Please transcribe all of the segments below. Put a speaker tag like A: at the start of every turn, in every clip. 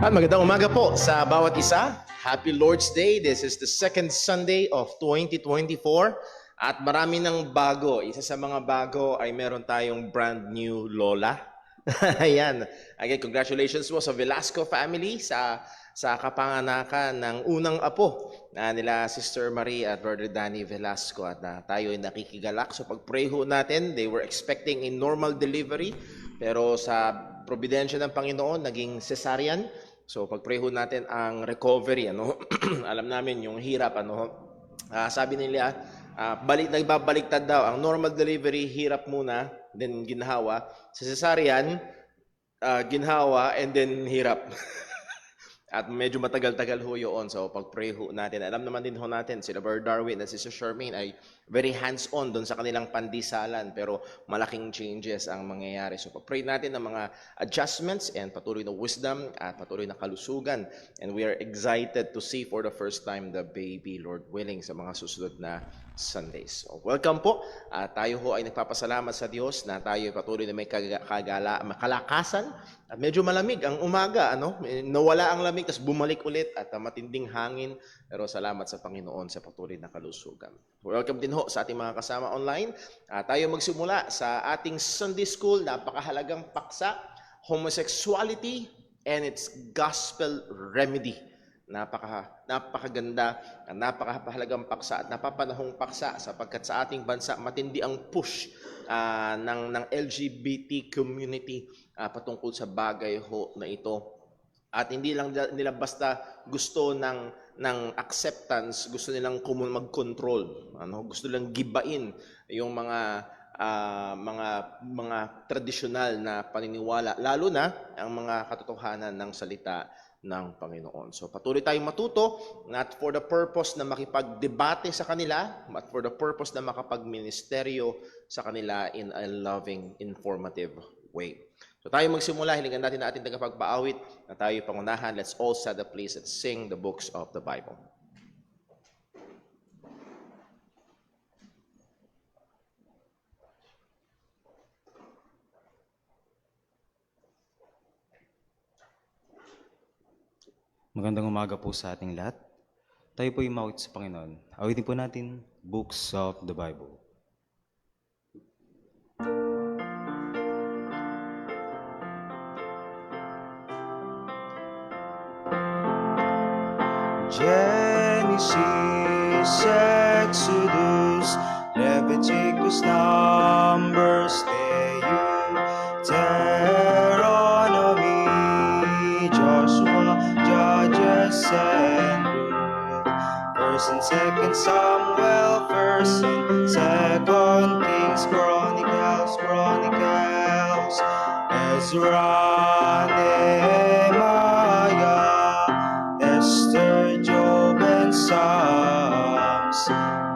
A: At magandang umaga po sa bawat isa. Happy Lord's Day. This is the second Sunday of 2024 at marami ng bago. Isa sa mga bago ay meron tayong brand new lola. Ayan. Again, congratulations po sa Velasco family sa kapanganakan ng unang apo na nila Sister Marie at Brother Danny Velasco at tayo ay nakikigalak. So pag-pray ho natin, they were expecting a normal delivery pero sa providensya ng Panginoon, naging cesarean. So pag-pray ho natin ang recovery, alam namin yung hirap, sabi nila, nagbabaliktad daw, ang normal delivery, hirap muna, then ginhawa. Sa cesarean, ginhawa, and then hirap. At medyo matagal-tagal ho yun. So pag-pray ho natin, alam naman din ho natin, sila Brother Darwin at Sister Charmaine ay very hands-on doon sa kanilang pandisalan, pero malaking changes ang mangyayari. So pag-pray natin ng mga adjustments and patuloy na wisdom at patuloy na kalusugan. And we are excited to see for the first time the baby, Lord willing, sa mga susunod na Sundays. So welcome po. Tayo ho ay nagpapasalamat sa Diyos na tayo patuloy na may kalakasan at medyo malamig ang umaga, nawala ang lamig tapos bumalik ulit at matinding hangin, pero salamat sa Panginoon sa patuloy na kalusugan. Welcome din ho sa ating mga kasama online. Tayo magsimula sa ating Sunday School, napakahalagang paksa, homosexuality and its gospel remedy. Napakaganda, napakahalagang paksa at napapanahong paksa sapagkat sa ating bansa matindi ang push ng LGBT community patungkol sa bagay ho na ito. At hindi lang nila basta gusto ng acceptance, gusto nilang mag-control, gusto nilang gibain yung mga tradisyonal na paniniwala, lalo na ang mga katotohanan ng salita ng Panginoon. So patuloy tayong matuto, not for the purpose na makipagdebate sa kanila, but for the purpose na makapagministeryo sa kanila in a loving, informative way. So tayo magsimula, hilingan natin na ating tagapagpaawit na tayo pangunahan. Let's all set the place and sing the books of the Bible.
B: Magandang umaga po sa ating lahat. Tayo po imawit sa Panginoon. Awitin po natin, Books of the Bible.
C: Genesis, Exodus, Leviticus, Numbers, Deuteronomy, Joshua, Judges, and Ruth. First and Second Samuel, First and Second Kings, Chronicles, Ezra, Nehemiah, Esther, Job, and Psalms.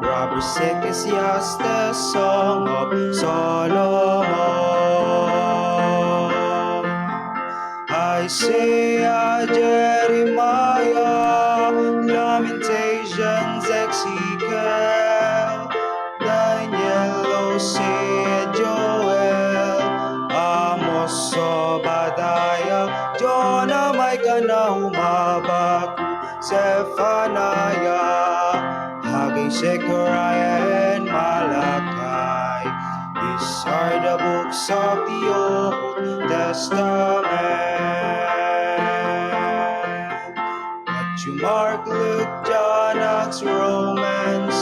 C: Proverbs, Ecclesiastes, Song of Solomon. Isaiah, Jeremiah, Lamentations, Ezekiel, Daniel, Hosea, Joel, Amos, Obadiah, Jonah, Micah, Nahum, Habakkuk, Zephaniah, Haggai, Zechariah, and Malachi. These are the books of the Old Testament. Matthew, Mark, Luke, John, Acts, Romans,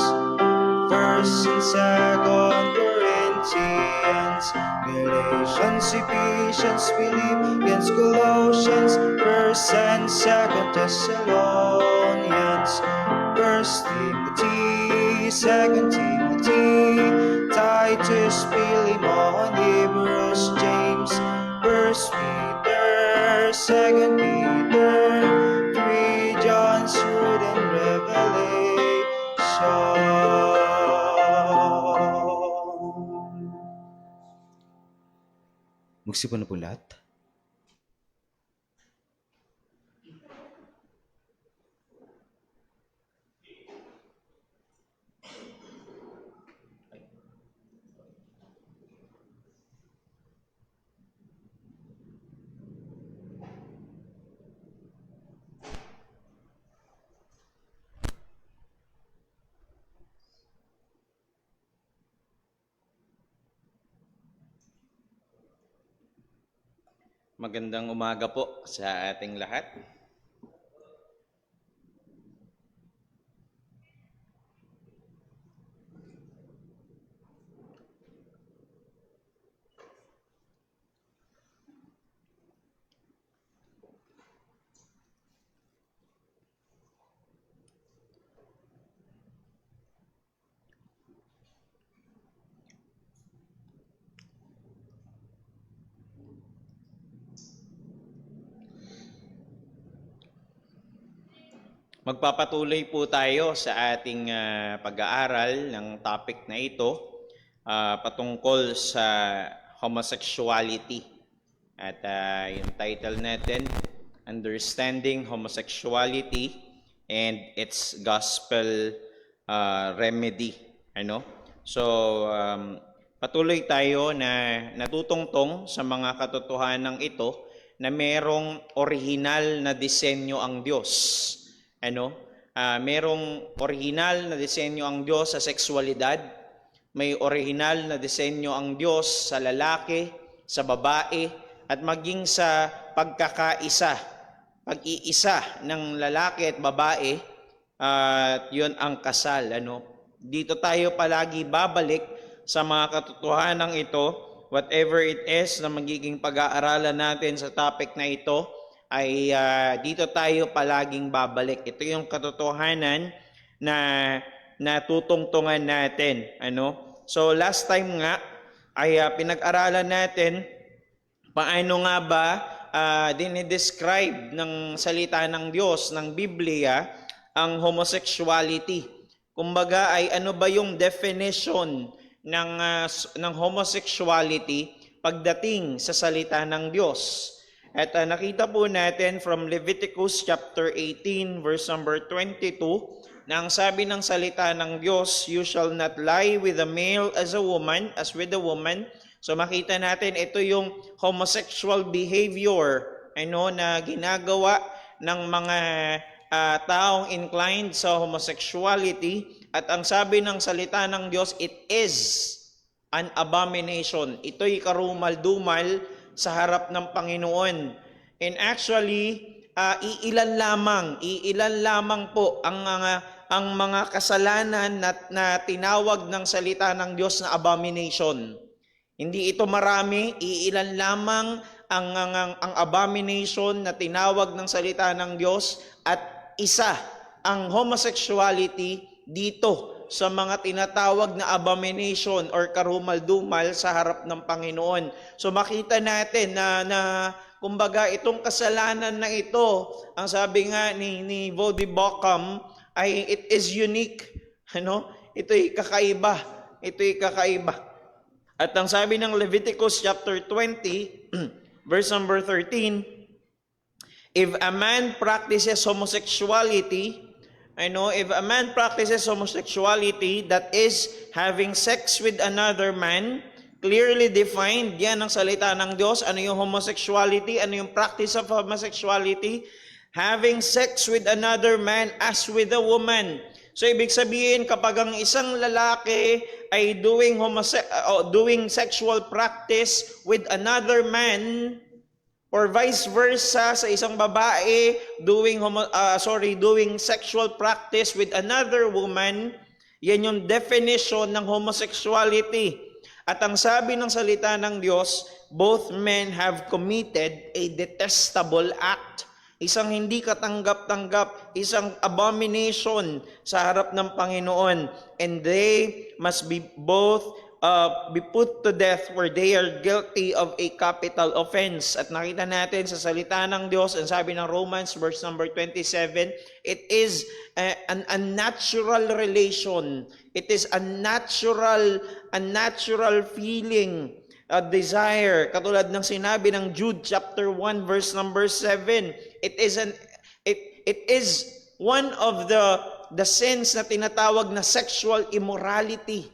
C: First and Second Corinthians, Galatians, Ephesians, Philippians, Colossians, First and Second Thessalonians, First Timothy, Second Timothy, Titus, Philemon, Hebrews, James, First Peter, Second Peter, 3 John, Jude, and Revelation.
B: Magsipo na po lahat.
D: Magandang umaga po sa ating lahat. Magpapatuloy po tayo sa ating pag-aaral ng topic na ito patungkol sa homosexuality. At yung title natin, Understanding Homosexuality and its Gospel Remedy. So, patuloy tayo na natutungtong sa mga katotohanan ito na merong orihinal na disenyo ang Diyos. Merong orihinal na disenyo ang Diyos sa sexualidad, may orihinal na disenyo ang Diyos sa lalaki, sa babae, at maging sa pagkakaisa, pag-iisa ng lalaki at babae, yun ang kasal. Dito tayo palagi babalik sa mga katotohanan ito, whatever it is na magiging pag-aaralan natin sa topic na ito, ay dito tayo palaging babalik. Ito yung katotohanan na natutungtungan natin. So last time nga ay pinag-aralan natin paano nga ba dinidescribe ng salita ng Diyos, ng Biblia, ang homosexuality. Kumbaga ay ano ba yung definition ng homosexuality pagdating sa salita ng Diyos. At nakita po natin from Leviticus chapter 18 verse number 22 na ang sabi ng salita ng Diyos, you shall not lie with a male as with a woman. So makita natin ito yung homosexual behavior na ginagawa ng mga taong inclined sa homosexuality. At ang sabi ng salita ng Diyos, it is an abomination. Ito'y karumal-dumal sa harap ng Panginoon. And actually, iilan lamang po ang mga kasalanan na tinawag ng salita ng Diyos na abomination. Hindi ito marami, iilan lamang ang abomination na tinawag ng salita ng Diyos, at isa ang homosexuality dito sa mga tinatawag na abomination or karumal-dumal sa harap ng Panginoon. So makita natin na kumbaga itong kasalanan na ito, ang sabi nga ni Voddie Baucham ay it is unique. Ito'y kakaiba. At ang sabi ng Leviticus chapter 20 verse number 13, if a man practices homosexuality, if a man practices homosexuality, that is, having sex with another man, clearly defined, yan ang salita ng Diyos. Ano yung homosexuality? Ano yung practice of homosexuality? Having sex with another man as with a woman. So, ibig sabihin, kapag ang isang lalaki ay doing sexual practice with another man, or vice versa, sa isang babae doing sexual practice with another woman, yan yung definition ng homosexuality. At ang sabi ng salita ng Diyos, both men have committed a detestable act. Isang hindi katanggap-tanggap, isang abomination sa harap ng Panginoon. And they must be both be put to death where they are guilty of a capital offense. At nakita natin sa salita ng Diyos, ang sabi ng Romans verse number 27, it is an unnatural relation. It is a natural feeling, a desire. Katulad ng sinabi ng Jude chapter 1 verse number 7, it is one of the sins na tinatawag na sexual immorality.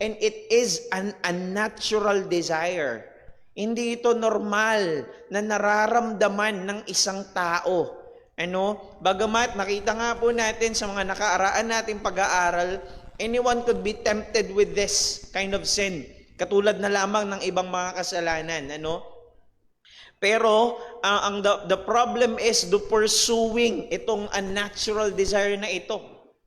D: And it is an unnatural desire. Hindi ito normal na nararamdaman ng isang tao. Bagamat nakita nga po natin sa mga nakaaraan nating pag-aaral, anyone could be tempted with this kind of sin. Katulad na lamang ng ibang mga kasalanan, ano? Pero the problem is the pursuing itong unnatural desire na ito.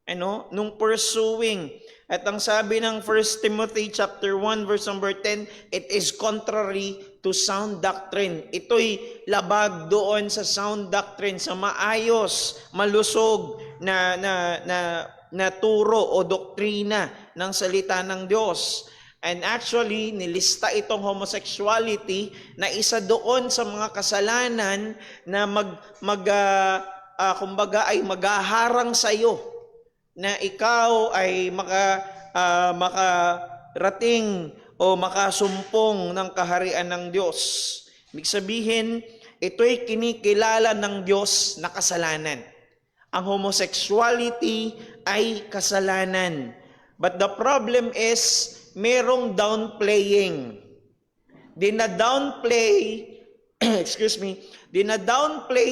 D: Ano? Nung pursuing. At ang sabi ng 1 Timothy chapter 1 verse number 10, it is contrary to sound doctrine. Ito'y labag doon sa sound doctrine, sa maayos, malusog na turo o doktrina ng salita ng Diyos. And actually, nilista itong homosexuality na isa doon sa mga kasalanan na kumbaga ay maghaharang sa iyo na ikaw ay makarating o makasumpong ng kaharian ng Diyos. Ibig sabihin, ito'y kinikilala ng Diyos na kasalanan. Ang homosexuality ay kasalanan. But the problem is, merong downplaying. Dina-downplay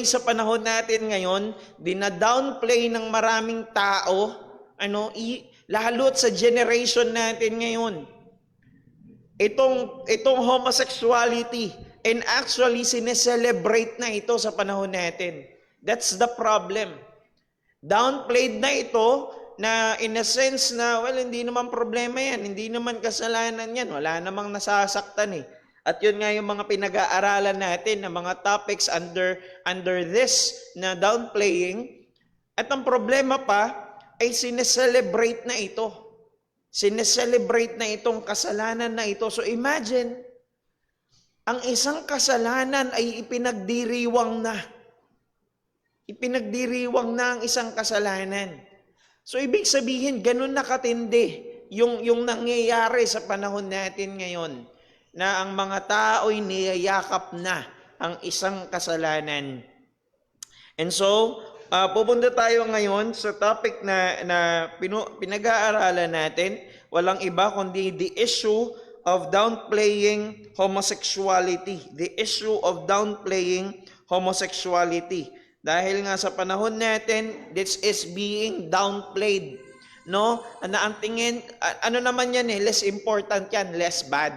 D: sa panahon natin ngayon, dina-downplay ng maraming tao, lalo't sa generation natin ngayon. Itong homosexuality, and actually sineselebrate na ito sa panahon natin. That's the problem. Downplayed na ito, na in a sense na, well, hindi naman problema yan, hindi naman kasalanan yan, wala namang nasasaktan eh. At yun nga yung mga pinag-aaralan natin, na mga topics under this na downplaying. At ang problema pa, ay sineselebrate na ito. Sineselebrate na itong kasalanan na ito. So imagine, ang isang kasalanan ay ipinagdiriwang na. Ipinagdiriwang na ang isang kasalanan. So, ibig sabihin, ganun nakatindi yung nangyayari sa panahon natin ngayon na ang mga tao'y niyayakap na ang isang kasalanan. And so, pupunta tayo ngayon sa topic na pinag-aaralan natin. Walang iba kundi the issue of downplaying homosexuality. The issue of downplaying homosexuality. Dahil nga sa panahon natin, this is being downplayed. No? Na ang tingin, ano naman yan less important yan, less bad.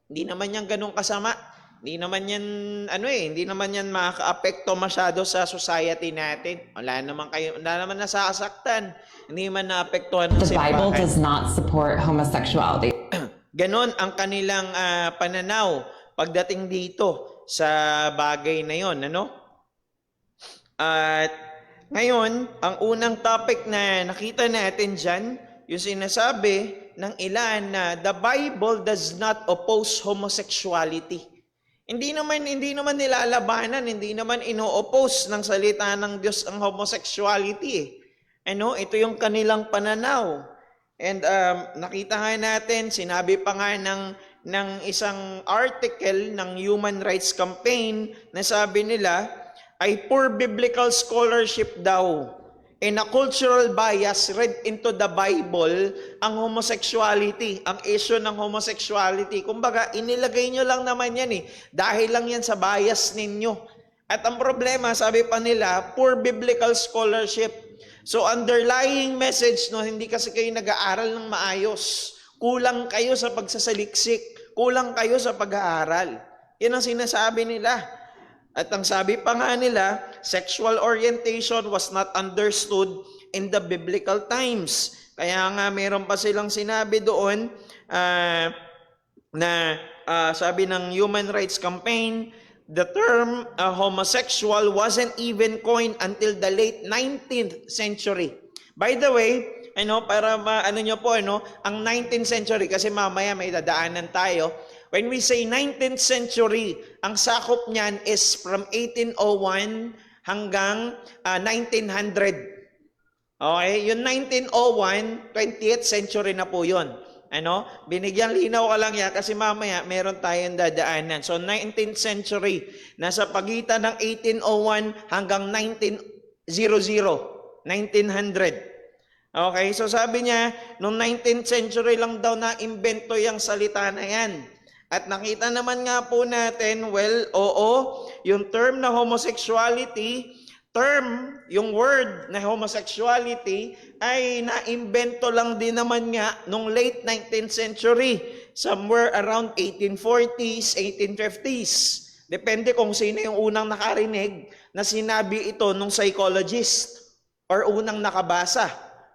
D: Hindi naman yan ganun kasama. Hindi naman yan makaka-apekto masyado sa society natin. Wala naman nasasaktan. Hindi man naapektuhan ng
E: The Bible
D: simbahan.
E: does not support homosexuality.
D: Ganon ang kanilang pananaw pagdating dito sa bagay na yon, ano? At ngayon, ang unang topic na nakita natin dyan, yung sinasabi ng ilan na the Bible does not oppose homosexuality. Hindi naman nilalabanan, hindi naman ino-oppose ng salita ng Diyos ang homosexuality. Ito yung kanilang pananaw. And nakita nga natin, sinabi pa nga ng isang article ng Human Rights Campaign na sabi nila, ay poor biblical scholarship daw and a cultural bias read into the Bible ang homosexuality, ang issue ng homosexuality. Kumbaga, inilagay nyo lang naman yan dahil lang yan sa bias ninyo. At ang problema, sabi pa nila, poor biblical scholarship. So underlying message, hindi kasi kayo nag-aaral ng maayos. Kulang kayo sa pagsasaliksik, kulang kayo sa pag-aaral. Yan ang sinasabi nila. At ang sabi pa nga nila, sexual orientation was not understood in the biblical times. Kaya nga mayroon pa silang sinabi doon sabi ng Human Rights Campaign, the term homosexual wasn't even coined until the late 19th century. By the way, para nyo po, ang 19th century, kasi mamaya may dadaanan tayo. When we say 19th century, ang sakop niyan is from 1801 hanggang 1900. Okay? Yung 1901, 20th century na po yun. Binigyan linaw ka lang yan kasi mamaya meron tayong dadaanan. So 19th century, nasa pagitan ng 1801 hanggang 1900. Okay? So sabi niya, noong 19th century lang daw na imbento yung salita na yan. At nakita naman nga po natin, yung term na homosexuality, yung word na homosexuality ay naimbento lang din naman nga nung late 19th century somewhere around 1840s, 1850s. Depende kung sino yung unang nakarinig na sinabi ito nung psychologist or unang nakabasa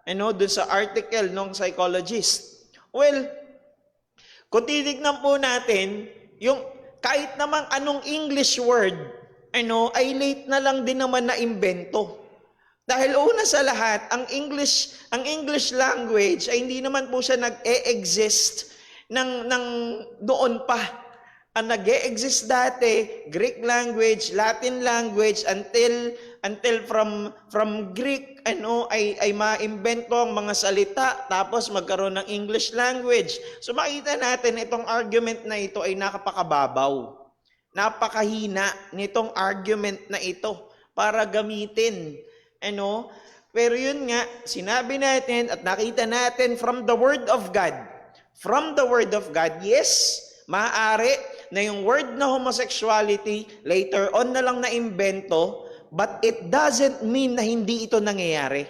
D: dun sa article nung psychologist. Well, kung titignan po natin, yung kahit naman anong English word, ay late na lang din naman na imbento. Dahil una sa lahat, ang English language ay hindi naman po siya nag-e-exist ng doon pa. Ang nag-e-exist dati, Greek language, Latin language, until from Greek ay maimbento ang mga salita, tapos magkaroon ng English language. So makita natin itong argument na ito ay nakapakababaw. Napakahina nitong argument na ito para gamitin. Pero yun nga, sinabi natin at nakita natin from the Word of God. From the Word of God, yes, maaari na yung word na homosexuality later on na lang na-imbento, but it doesn't mean na hindi ito nangyayari.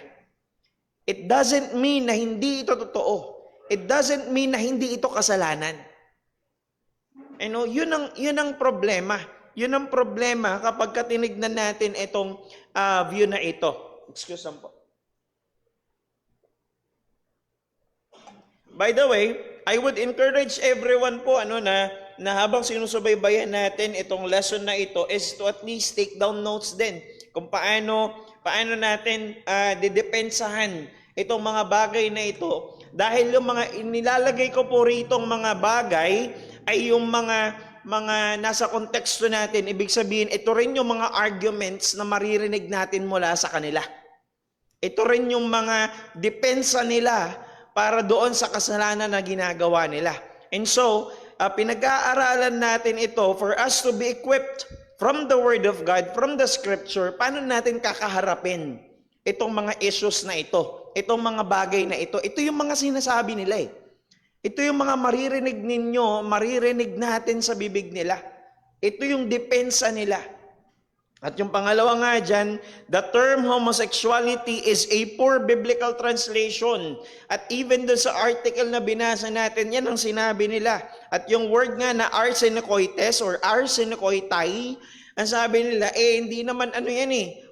D: It doesn't mean na hindi ito totoo. It doesn't mean na hindi ito kasalanan. Yun ang problema. Yun ang problema kapag tinignan natin itong view na ito. Excuse me po. By the way, I would encourage everyone po na habang sinusubaybayan natin itong lesson na ito is to at least take down notes din kung paano natin didepensahan itong mga bagay na ito. Dahil yung mga inilalagay ko po rito mga bagay ay yung mga nasa konteksto natin. Ibig sabihin, ito rin yung mga arguments na maririnig natin mula sa kanila. Ito rin yung mga depensa nila para doon sa kasalanan na ginagawa nila. And so, pinag-aaralan natin ito for us to be equipped from the Word of God, from the Scripture, paano natin kakaharapin itong mga issues na ito, itong mga bagay na ito. Ito yung mga sinasabi nila eh. Ito yung mga maririnig ninyo, maririnig natin sa bibig nila. Ito yung depensa nila. At yung pangalawa nga dyan, the term homosexuality is a poor biblical translation. At even doon sa article na binasa natin, yan ang sinabi nila. At yung word nga na arsenokoites or arsenokoitai, ang sabi nila, hindi naman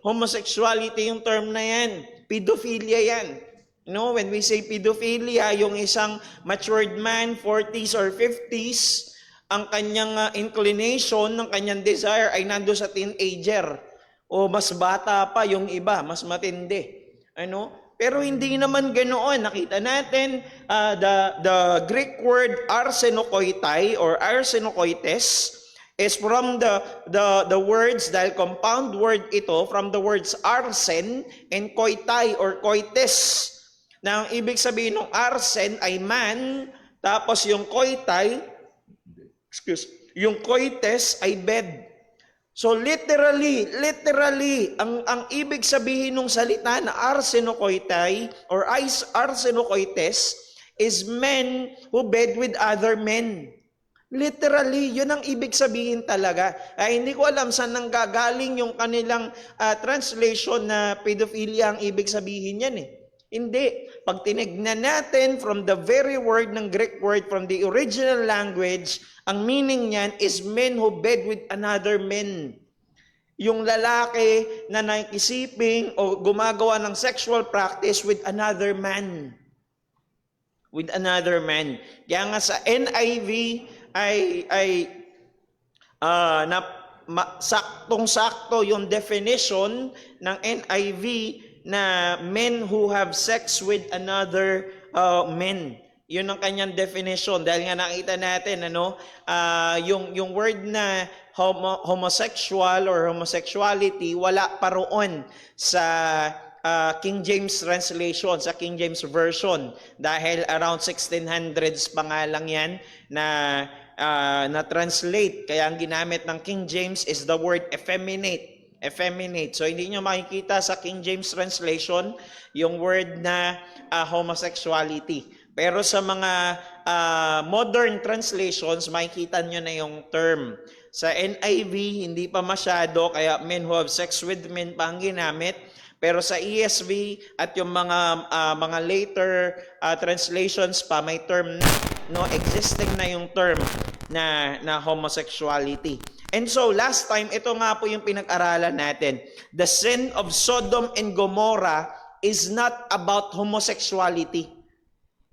D: homosexuality yung term na yan. Pedophilia yan. When we say pedophilia, yung isang matured man, 40s or 50s, ang kanyang inclination, ng kanyang desire ay nando sa teenager. O mas bata pa yung iba, mas matindi. Pero hindi naman ganoon. Nakita natin, the Greek word arsenokoitai or arsenokoites is from the words, dahil compound word ito, from the words arsen and koitai or koites. Na ang ibig sabihin ng arsen ay man, tapos yung koitai, yung koites ay bed. So literally, ang ibig sabihin ng salita na arsenokoitai or arsenokoites is men who bed with other men. Literally, yun ang ibig sabihin talaga. Hindi ko alam saan nanggagaling yung kanilang translation na pedophilia ang ibig sabihin yan eh. Hindi. Pag tinignan natin from the very word ng Greek word, from the original language, ang meaning niyan is men who bed with another men. Yung lalaki na nakisiping o gumagawa ng sexual practice with another man. With another man. Kaya nga sa NIV saktong-sakto yung definition ng NIV na men who have sex with another men. Yun ang kanyang definition. Dahil nga nakita natin, yung word na homosexual or homosexuality, wala pa roon sa King James translation, sa King James Version. Dahil around 1600s pa nga lang yan na translate. Kaya ang ginamit ng King James is the word effeminate. So hindi nyo makikita sa King James translation yung word na homosexuality. Pero sa mga modern translations, makikita nyo na yung term. Sa NIV, hindi pa masyado, kaya men who have sex with men pa ang ginamit. Pero sa ESV at yung mga later translations pa, may term na no, existing na yung term na homosexuality. And so last time, ito nga po yung pinag-aralan natin. The sin of Sodom and Gomorrah is not about homosexuality.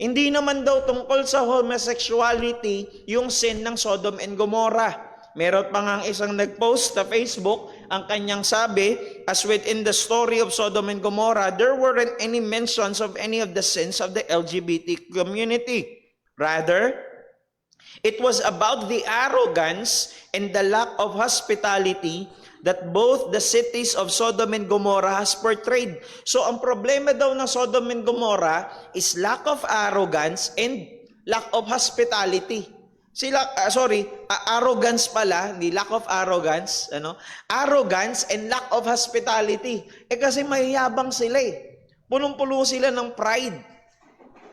D: Hindi naman daw tungkol sa homosexuality yung sin ng Sodom and Gomorrah. Meron pa nga isang nag-post sa Facebook, ang kanyang sabi, as within the story of Sodom and Gomorrah, there weren't any mentions of any of the sins of the LGBT community. Rather, it was about the arrogance and the lack of hospitality that both the cities of Sodom and Gomorrah has portrayed. So ang problema daw ng Sodom and Gomorrah is lack of arrogance and lack of hospitality. Arrogance pala, hindi lack of arrogance, arrogance and lack of hospitality. Kasi mayayabang sila punong-puno sila ng pride.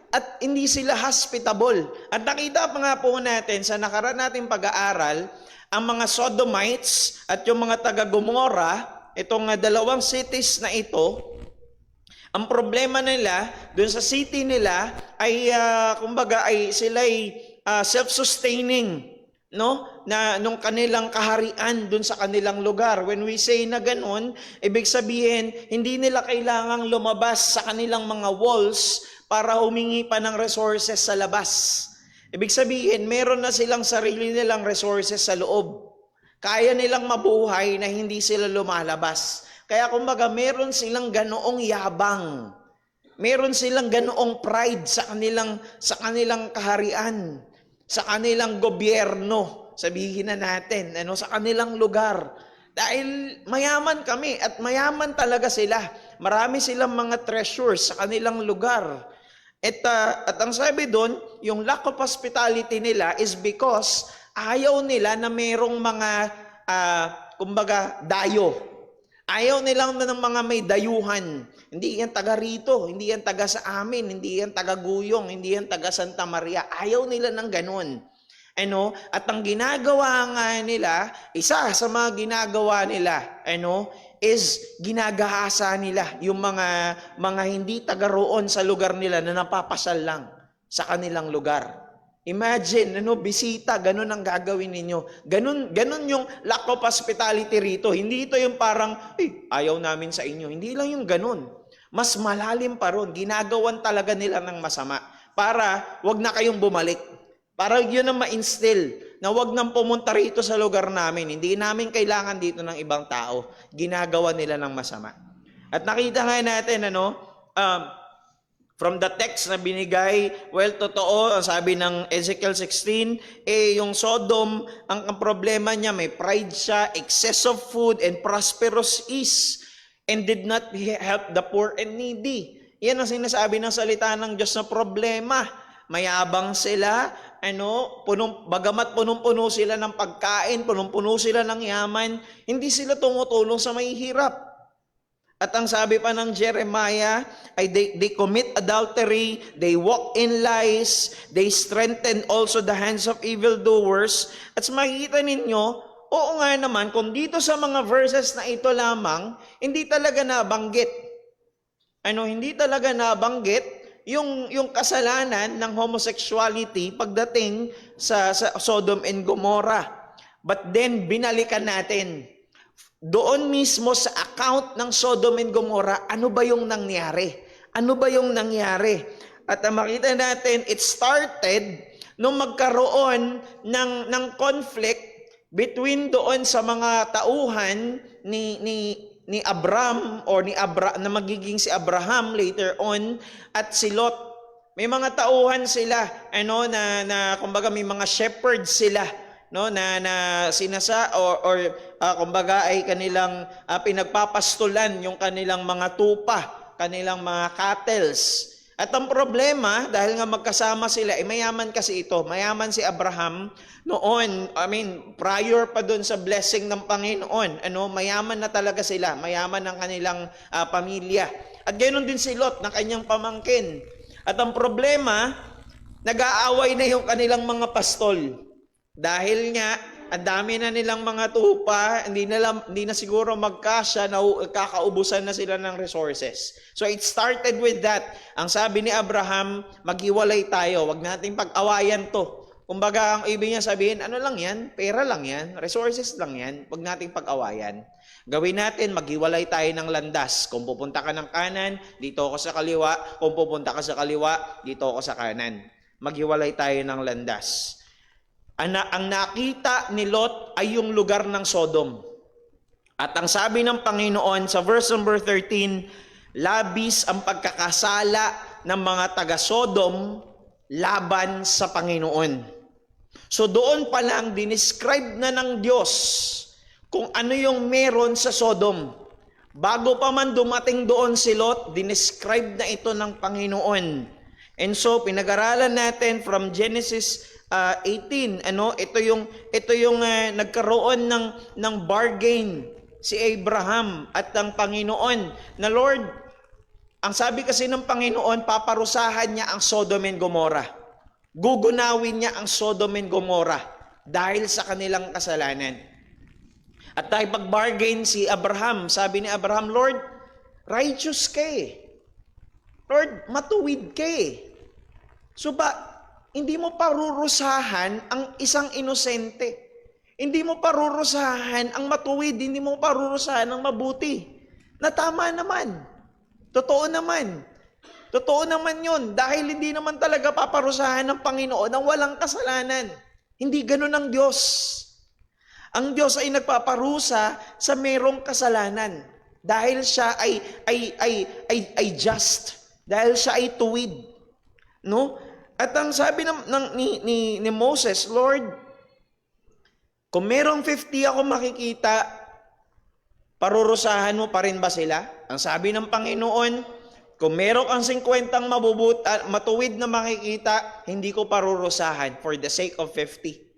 D: At hindi sila hospitable. At nakita pa nga po natin sa nakaraan nating pag-aaral, ang mga Sodomites at yung mga taga-Gomorrah, itong dalawang cities na ito, ang problema nila, dun sa city nila, ay sila self-sustaining, na nung kanilang kaharian dun sa kanilang lugar. When we say na ganun, ibig sabihin, hindi nila kailangang lumabas sa kanilang mga walls para humingi pa ng resources sa labas. Ibig sabihin, meron na silang sarili nilang resources sa loob. Kaya nilang mabuhay na hindi sila lumalabas. Kaya kumbaga, meron silang ganoong yabang. Meron silang ganoong pride sa kanilang kaharian, sa kanilang gobyerno, sabihin na natin, sa kanilang lugar. Dahil mayaman kami at mayaman talaga sila. Marami silang mga treasures sa kanilang lugar. At ang sabi doon, yung lack of hospitality nila is because ayaw nila na merong mga, dayo. Ayaw nilang ng mga may dayuhan. Hindi yan taga rito, hindi yan taga sa amin, hindi yan taga Guyong, hindi yan taga Santa Maria. Ayaw nila ng ganun. At ang ginagawa nga nila, isa sa mga ginagawa nila, is ginagahasa nila yung mga hindi taga roon sa lugar nila na napapasal lang sa kanilang lugar. Imagine, bisita, ganun ang gagawin ninyo. Ganun yung lack of hospitality rito. Hindi ito yung parang, ayaw namin sa inyo. Hindi lang yung ganun. Mas malalim pa ron. Ginagawan talaga nila ng masama para wag na kayong bumalik. Para yun ang ma-instill na wag nang pumunta rito sa lugar namin. Hindi namin kailangan dito ng ibang tao. Ginagawa nila ng masama. At nakita nga natin, from the text na binigay, totoo, ang sabi ng Ezekiel 16, yung Sodom, ang problema niya, may pride siya, excess of food, and prosperous is, and did not help the poor and needy. Yan ang sinasabi ng salita ng Diyos na problema. Mayabang sila, bagamat punong-puno sila ng pagkain, punong-puno sila ng yaman, hindi sila tumutulong sa mahihirap. At ang sabi pa ng Jeremiah, ay they commit adultery, they walk in lies, they strengthen also the hands of evildoers. At makikita ninyo, oo nga naman, kung dito sa mga verses na ito lamang, hindi talaga nabanggit. Hindi talaga nabanggit yung kasalanan ng homosexuality pagdating sa Sodom and Gomorrah. But then, binalikan natin. Doon mismo sa account ng Sodom and Gomorrah, ano ba yung nangyari? Ano ba yung nangyari? At makita natin, it started nung magkaroon ng conflict between doon sa mga tauhan ni Abram na magiging si Abraham later on at si Lot. May mga tauhan sila na kumbaga may mga shepherds sila na sinasa or kumbaga ay kanilang pinagpapastulan yung kanilang mga tupa, kanilang mga cattles. At ang problema, dahil nga magkasama sila, mayaman kasi ito. Mayaman si Abraham noon, prior pa doon sa blessing ng Panginoon. Mayaman na talaga sila. Mayaman ang kanilang pamilya. At ganoon din si Lot, ng kanyang pamangkin. At ang problema, nag-aaway na yung kanilang mga pastol. Dahil nga, ang dami na nilang mga tupa, hindi na siguro magkasya, kakaubusan na sila ng resources. So it started with that. Ang sabi ni Abraham, maghiwalay tayo, wag nating pag-awayan to. Kumbaga, ang ibig niya sabihin, ano lang yan? Pera lang yan, resources lang yan, wag nating pag-awayan. Gawin natin, maghiwalay tayo ng landas. Kung pupunta ka ng kanan, dito ako sa kaliwa. Kung pupunta ka sa kaliwa, dito ako sa kanan. Maghiwalay tayo ng landas. Ang nakita ni Lot ay yung lugar ng Sodom. At ang sabi ng Panginoon sa verse number 13, labis ang pagkakasala ng mga taga-Sodom laban sa Panginoon. So doon pa lang dinescribe na ng Diyos kung ano yung meron sa Sodom. Bago pa man dumating doon si Lot, dinescribe na ito ng Panginoon. And so pinag-aralan natin from Genesis 18, ito yung nagkaroon ng bargain si Abraham at ang Panginoon na Lord, ang sabi kasi ng Panginoon, paparusahan niya ang Sodom and Gomorrah. Gugunawin niya ang Sodom and Gomorrah dahil sa kanilang kasalanan. At dahil pag-bargain si Abraham, sabi ni Abraham, Lord, righteous ka eh. Lord, matuwid ka eh. So hindi mo parurusahan ang isang inosente. Hindi mo parurusahan ang matuwid. Hindi mo parurusahan ang mabuti. Na tama naman. Totoo naman. Totoo naman yun. Dahil hindi naman talaga paparusahan ng Panginoon ang walang kasalanan. Hindi ganun ang Diyos. Ang Diyos ay nagpaparusa sa merong kasalanan. Dahil siya ay just. Dahil siya ay tuwid. No? At ang sabi ni Moses, Lord, kung merong 50 ako makikita, parurusahan mo pa rin ba sila? Ang sabi ng Panginoon, kung meron kang 50 matuwid na makikita, hindi ko parurusahan for the sake of 50.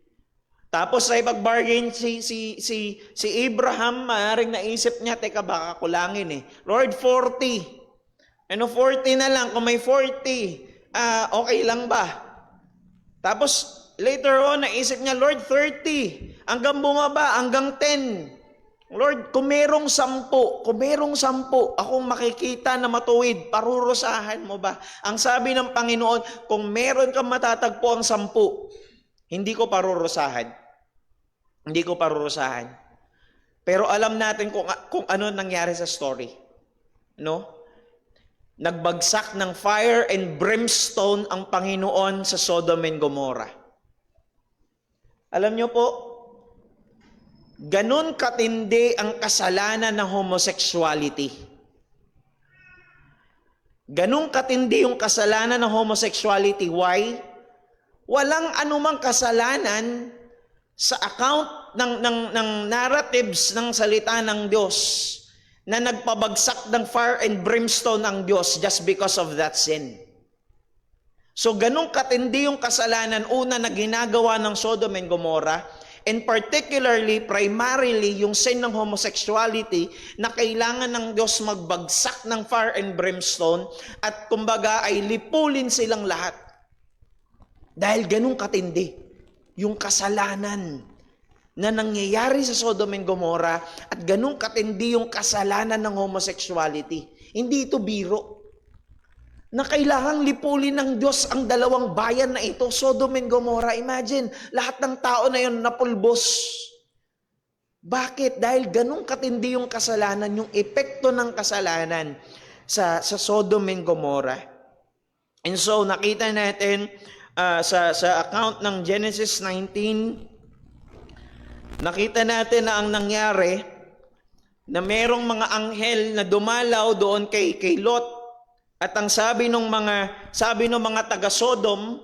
D: Tapos ay pag-bargain si Abraham, maaaring naisip niya, teka baka kulangin eh. Lord, 40. 40 na lang, kung may 40. Okay lang ba? Tapos, later on, naisip niya, Lord, 30. Hanggang bumaba, hanggang 10. Lord, kung merong 10, akong makikita na matuwid, parurusahan mo ba? Ang sabi ng Panginoon, kung meron kang matatagpo ang 10, hindi ko parurusahan. Hindi ko parurusahan. Pero alam natin kung ano nangyari sa story. No? Nagbagsak ng fire and brimstone ang Panginoon sa Sodom and Gomorrah. Alam niyo po, ganun katindi ang kasalanan ng homosexuality. Ganun katindi yung kasalanan ng homosexuality. Why? Walang anumang kasalanan sa account ng narratives ng salita ng Diyos na nagpabagsak ng fire and brimstone ang Diyos just because of that sin. So ganun katindi yung kasalanan una na ginagawa ng Sodom and Gomorrah, and particularly, primarily, yung sin ng homosexuality na kailangan ng Diyos magbagsak ng fire and brimstone at kumbaga ay lipulin silang lahat. Dahil ganun katindi yung kasalanan na nangyayari sa Sodom and Gomorrah at ganun katindi yung kasalanan ng homosexuality. Hindi ito biro. Na kailangang lipulin ng Diyos ang dalawang bayan na ito, Sodom and Gomorrah. Imagine, lahat ng tao na yun napulbos. Bakit? Dahil ganun katindi yung kasalanan, yung epekto ng kasalanan sa Sodom and Gomorrah. And so, nakita natin sa account ng Genesis 19, nakita natin na ang nangyari, na merong mga anghel na dumalaw doon kay Lot, at ang sabi ng mga taga-Sodom,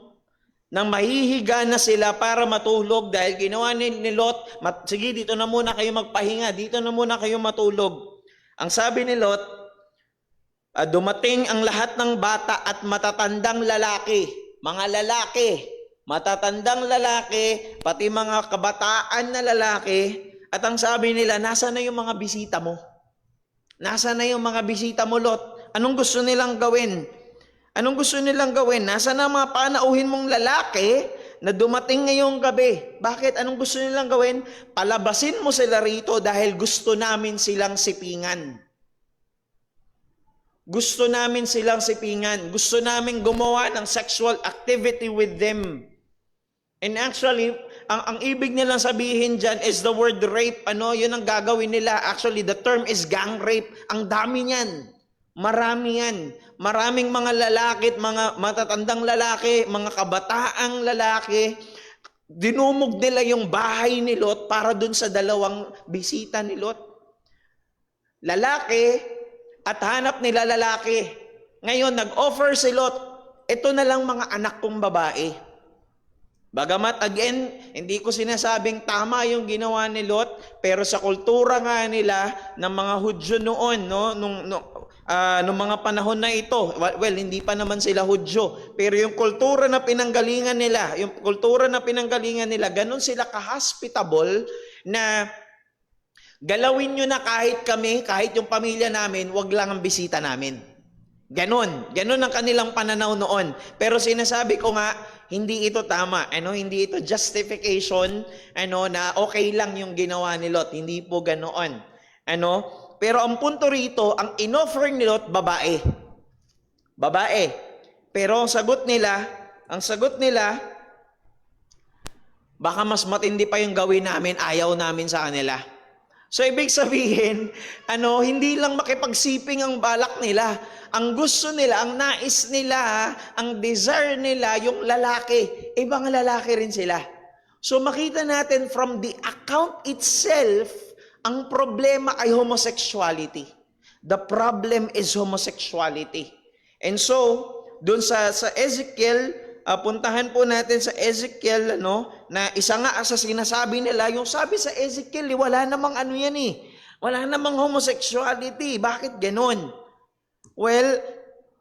D: nang mahihiga na sila para matulog dahil ginawa ni Lot, sige dito na muna kayo magpahinga, dito na muna kayo matulog. Ang sabi ni Lot, dumating ang lahat ng bata at matatandang lalaki, mga lalaki, matatandang lalaki, pati mga kabataan na lalaki, at ang sabi nila, nasa na yung mga bisita mo? Nasa na yung mga bisita mo, Lot? Anong gusto nilang gawin? Anong gusto nilang gawin? Nasa na mga panauhin mong lalaki na dumating ngayong gabi. Bakit? Anong gusto nilang gawin? Palabasin mo sila rito dahil gusto namin silang sipingan. Gusto namin silang sipingan. Gusto namin gumawa ng sexual activity with them. And actually, ang ibig nilang sabihin dyan is the word rape. Yun ang gagawin nila. Actually, the term is gang rape. Ang dami niyan. Marami yan. Maraming mga lalaki, mga matatandang lalaki, mga kabataang lalaki, dinumog nila yung bahay ni Lot para dun sa dalawang bisita ni Lot. Lalaki at hanap nila lalaki. Ngayon, nag-offer si Lot, ito na lang mga anak kong babae. Bagamat again, hindi ko sinasabing tama yung ginawa ni Lot, pero sa kultura nga nila ng mga Hudyo noon, nung mga panahon na ito, well, hindi pa naman sila Hudyo, pero yung kultura na pinanggalingan nila, ganun sila ka-hospitable na galawin nyo na kahit kami, kahit yung pamilya namin, wag lang ang bisita namin. Ganon ang kanilang pananaw noon. Pero sinasabi ko nga, hindi ito tama. Hindi ito justification na okay lang yung ginawa ni Lot. Hindi po ganoon. Pero ang punto rito, ang inoffer ni Lot, babae. Babae. Pero ang sagot nila, baka mas matindi pa yung gawin namin, ayaw namin sa kanila. So ibig sabihin, hindi lang makipagsiping ang balak nila. Ang gusto nila, ang nais nila, ang desire nila, yung lalaki. Ibang lalaki rin sila. So makita natin from the account itself, ang problema ay homosexuality. The problem is homosexuality. And so, doon sa Ezekiel, puntahan po natin sa Ezekiel, na isa nga sa sinasabi nila, yung sabi sa Ezekiel, wala namang wala namang homosexuality. Bakit ganon? Well,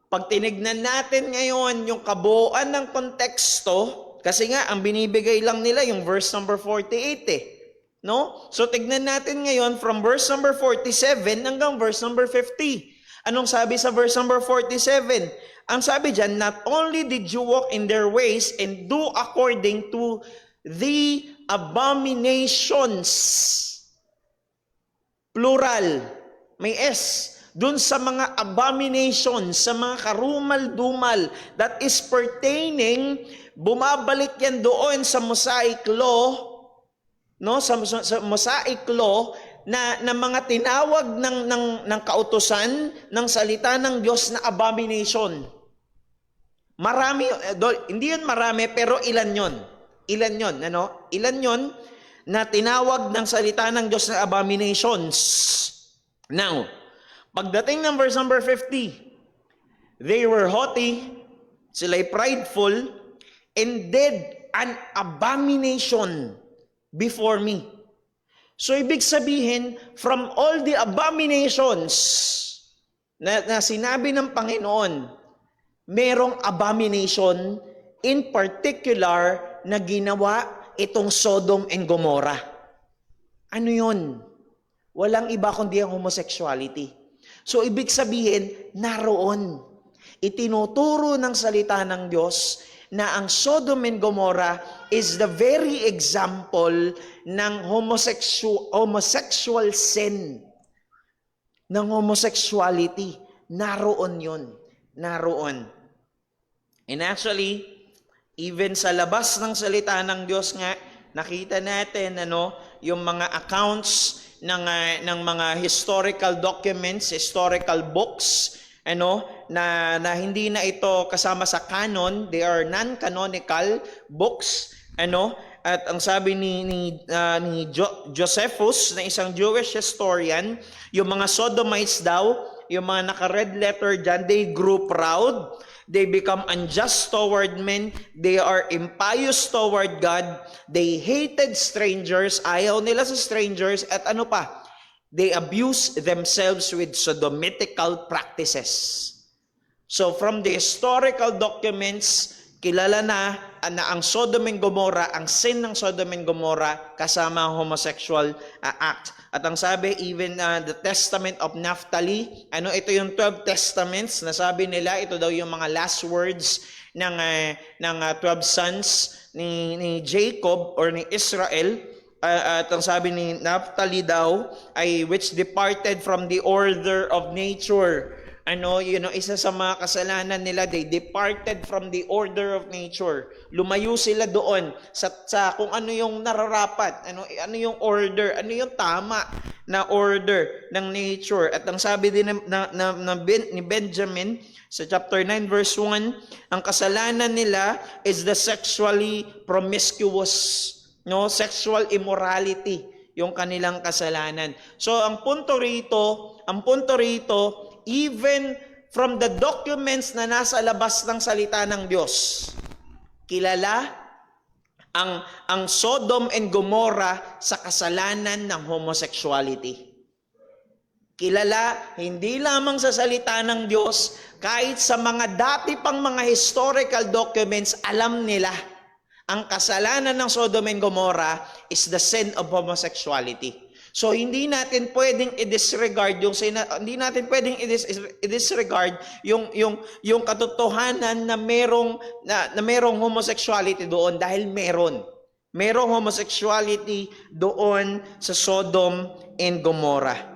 D: pag tinignan natin ngayon yung kabuuan ng konteksto, kasi nga, ang binibigay lang nila yung verse number 48 No? So, tignan natin ngayon from verse number 47 hanggang verse number 50. Anong sabi sa verse number 47? Ang sabi dyan, not only did you walk in their ways and do according to the abominations. Plural. May S. Dun sa mga abominations, sa mga karumal-dumal that is pertaining, bumabalik yan doon sa Mosaic Law, sa Mosaic Law, na mga tinawag ng kautusan ng salita ng Diyos na abomination. Marami, hindi yun marami, pero ilan yun? Ilan yun na tinawag ng salita ng Diyos na abominations. Now, pagdating ng verse number 50, they were haughty, sila'y prideful, and did an abomination before me. So, ibig sabihin, from all the abominations na sinabi ng Panginoon, merong abomination in particular na ginawa itong Sodom and Gomorrah. Ano yun? Walang iba kundi ang homosexuality. So, ibig sabihin, naroon. Itinuturo ng salita ng Diyos na ang Sodom and Gomorrah is the very example ng homosexual sin, ng homosexuality. Naroon yun. Naroon. And actually, even sa labas ng salita ng Diyos nga, nakita natin yung mga accounts ng mga historical documents, historical books, na hindi na ito kasama sa canon, they are non-canonical books, at ang sabi ni Josephus, na isang Jewish historian, yung mga Sodomites daw, yung mga naka-red letter dyan, they grew proud, they become unjust toward men, they are impious toward God, they hated strangers, ayaw nila sa strangers, at they abuse themselves with sodomitical practices. So from the historical documents, kilala na ang Sodom and Gomorrah, ang sin ng Sodom and Gomorrah kasama ang homosexual act. At ang sabi, even the Testament of Naphtali, ito yung 12 testaments, na sabi nila, ito daw yung mga last words ng 12 sons ni Jacob or ni Israel. At ang sabi ni Naphtali daw ay which departed from the order of nature. Isa sa mga kasalanan nila, they departed from the order of nature. Lumayo sila doon sa kung ano yung nararapat, ano yung order, ano yung tama na order ng nature. At ang sabi din ni Benjamin sa chapter 9 verse 1, ang kasalanan nila is the sexually promiscuous, sexual immorality, yung kanilang kasalanan. So ang punto rito, even from the documents na nasa labas ng salita ng Diyos, kilala ang Sodom and Gomorrah sa kasalanan ng homosexuality. Kilala hindi lamang sa salita ng Diyos, kahit sa mga dati pang mga historical documents, alam nila ang kasalanan ng Sodom and Gomorrah is the sin of homosexuality. So hindi natin pwedeng i-disregard yung katotohanan na merong homosexuality doon, dahil merong homosexuality doon sa Sodom and Gomorrah.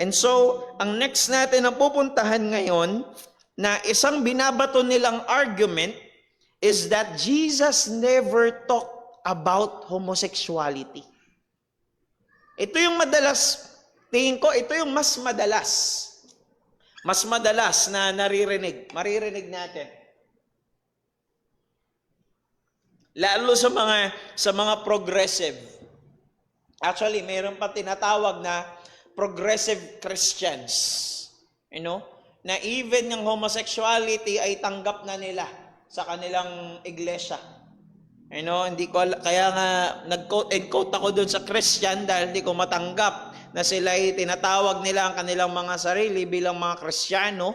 D: And so ang next natin na pupuntahan ngayon na isang binabato nilang argument is that Jesus never talked about homosexuality. Ito yung madalas, tingin ko, ito yung mas madalas na maririnig natin. Lalo sa mga progressive. Actually, mayroon pa tinatawag na progressive Christians. Na even yung homosexuality ay tanggap na nila sa kanilang iglesia. Hindi ko kaya nga nag-quote and quote ako doon sa Christian, dahil hindi ko matanggap na sila ay tinatawag nila ang kanilang mga sarili bilang mga Kristiyano,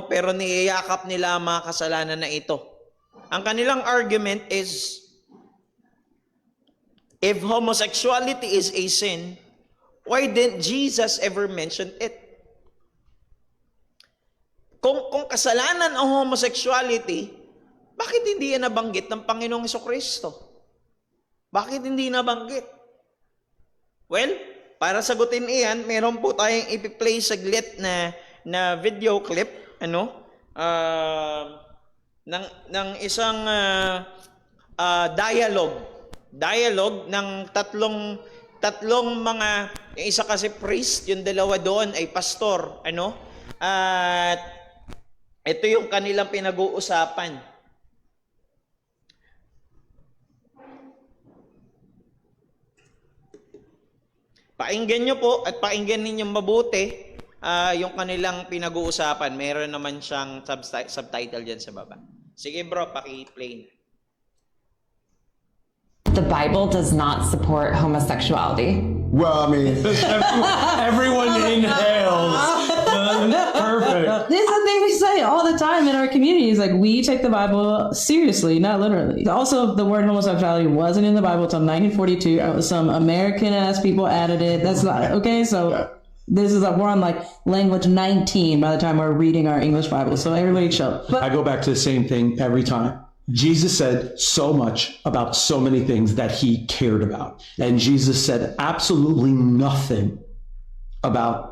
D: pero niyayakap nila ang mga kasalanan na ito. Ang kanilang argument is, if homosexuality is a sin, why didn't Jesus ever mention it? Kung kasalanan ang homosexuality, bakit hindi yan nabanggit ng Panginoong Hesukristo? Bakit hindi nabanggit? Well, para sagutin iyan, meron po tayong ipi-play saglit na video clip, ng isang dialogue ng tatlong mga, yung isa kasi priest, yung dalawa doon ay pastor, at ito yung kanilang pinag-uusapan. Painggan nyo po at painggan ninyong mabuti yung kanilang pinag-uusapan. Meron naman siyang subtitle dyan sa baba. Sige bro, paki-play na.
E: The Bible does not support homosexuality.
F: Well, I mean, everyone inhales. Perfect.
G: This is the thing we say all the time in our communities. Like, we take the Bible seriously, not literally. Also, the word homosexuality wasn't in the Bible until 1942. Some American-ass people added it. That's not, okay? So, this is, we're on like language 19 by the time we're reading our English Bible. So, everybody chill. But
F: I go back to the same thing every time. Jesus said so much about so many things that he cared about. And Jesus said absolutely nothing about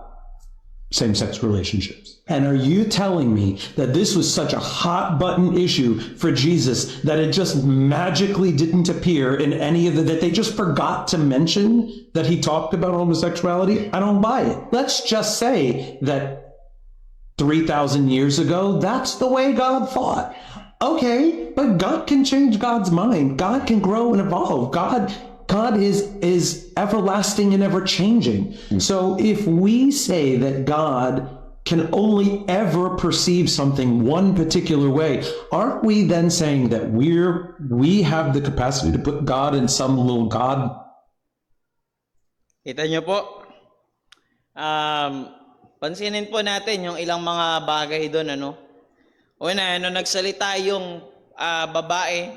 F: same-sex relationships. And are you telling me that this was such a hot button issue for Jesus that it just magically didn't appear in any of that they just forgot to mention that he talked about homosexuality? I don't buy it. Let's just say that 3,000 years ago, that's the way God thought. Okay, but God can change God's mind. God can grow and evolve. God is everlasting and ever changing. So if we say that God can only ever perceive something one particular way, aren't we then saying that we have the capacity to put God in some little God?
D: Kita nyo po, pansinin po natin yung ilang mga bagay doon, Una, nagsalita yung babae,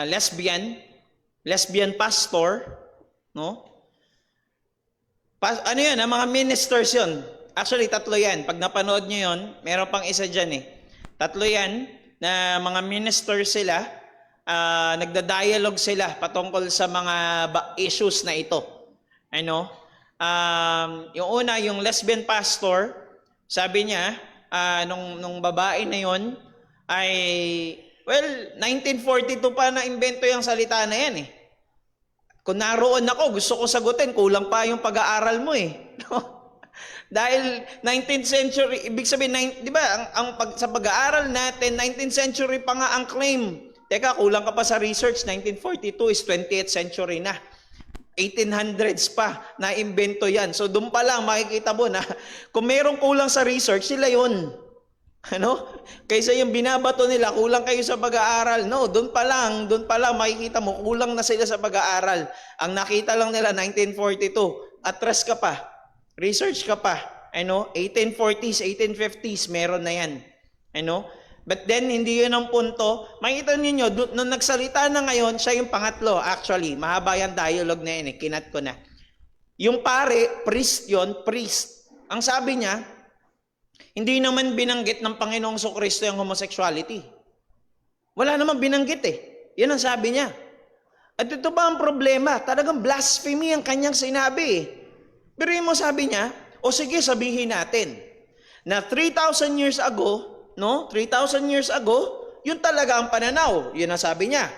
D: lesbian pastor, no? Ano yan, mga ministers yun. Actually, 3 yan. Pag napanood nyo yun, meron pang isa dyan eh. 3 yan, na mga ministers sila, nagda-dialogue sila patungkol sa mga issues na ito. Ano? Yung una, yung lesbian pastor, sabi niya, nung babae na yon ay, well, 1942 pa na invento yung salita na yan eh. Kung naroon ako, gusto ko sagutin, kulang pa yung pag-aaral mo eh. Dahil 19th century, ibig sabihin, di ba, sa pag-aaral natin, 19th century pa nga ang claim. Teka, kulang ka pa sa research, 1942 is 20th century na. 1800s pa na invento yan. So doon pa lang makikita mo na kung merong kulang sa research, sila yun. Ano? Kaysa yung binabato nila, kulang kayo sa pag-aaral. No, doon pa lang makikita mo, kulang na sila sa pag-aaral. Ang nakita lang nila, 1942. Atras ka pa. Research ka pa. Ano? 1840s, 1850s, meron na yan. Ano? But then, hindi yun ang punto. Makita ninyo, nung nagsalita na ngayon, siya yung pangatlo. Actually, mahaba yung dialogue na yun. Kinat ko na. Yung pare, priest yun, priest. Ang sabi niya, hindi naman binanggit ng Panginoong Jesucristo yung homosexuality. Wala naman binanggit eh. Yan ang sabi niya. At ito ba ang problema? Talagang blasphemy ang kanyang sinabi eh. Pero yung sabi niya, o sige sabihin natin, na 3,000 years ago, no? 3,000 years ago, yun talaga ang pananaw. Yun ang sabi niya.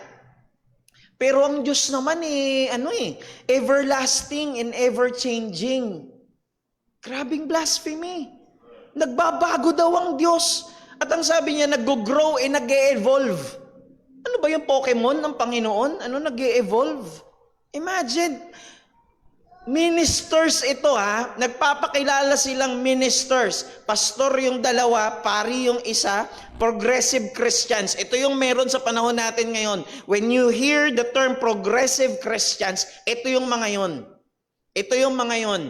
D: Pero ang Diyos naman everlasting and ever-changing. Grabing blasphemy. Nagbabago daw ang Diyos. At ang sabi niya, nag-grow and nag-e-evolve. Ano ba yung Pokemon ng Panginoon? Ano nag-e-evolve? Imagine, ministers ito ha, nagpapakilala silang ministers. Pastor yung dalawa, pari yung isa, progressive Christians. Ito yung meron sa panahon natin ngayon. When you hear the term progressive Christians, ito yung mga yon. Ito yung mga yon.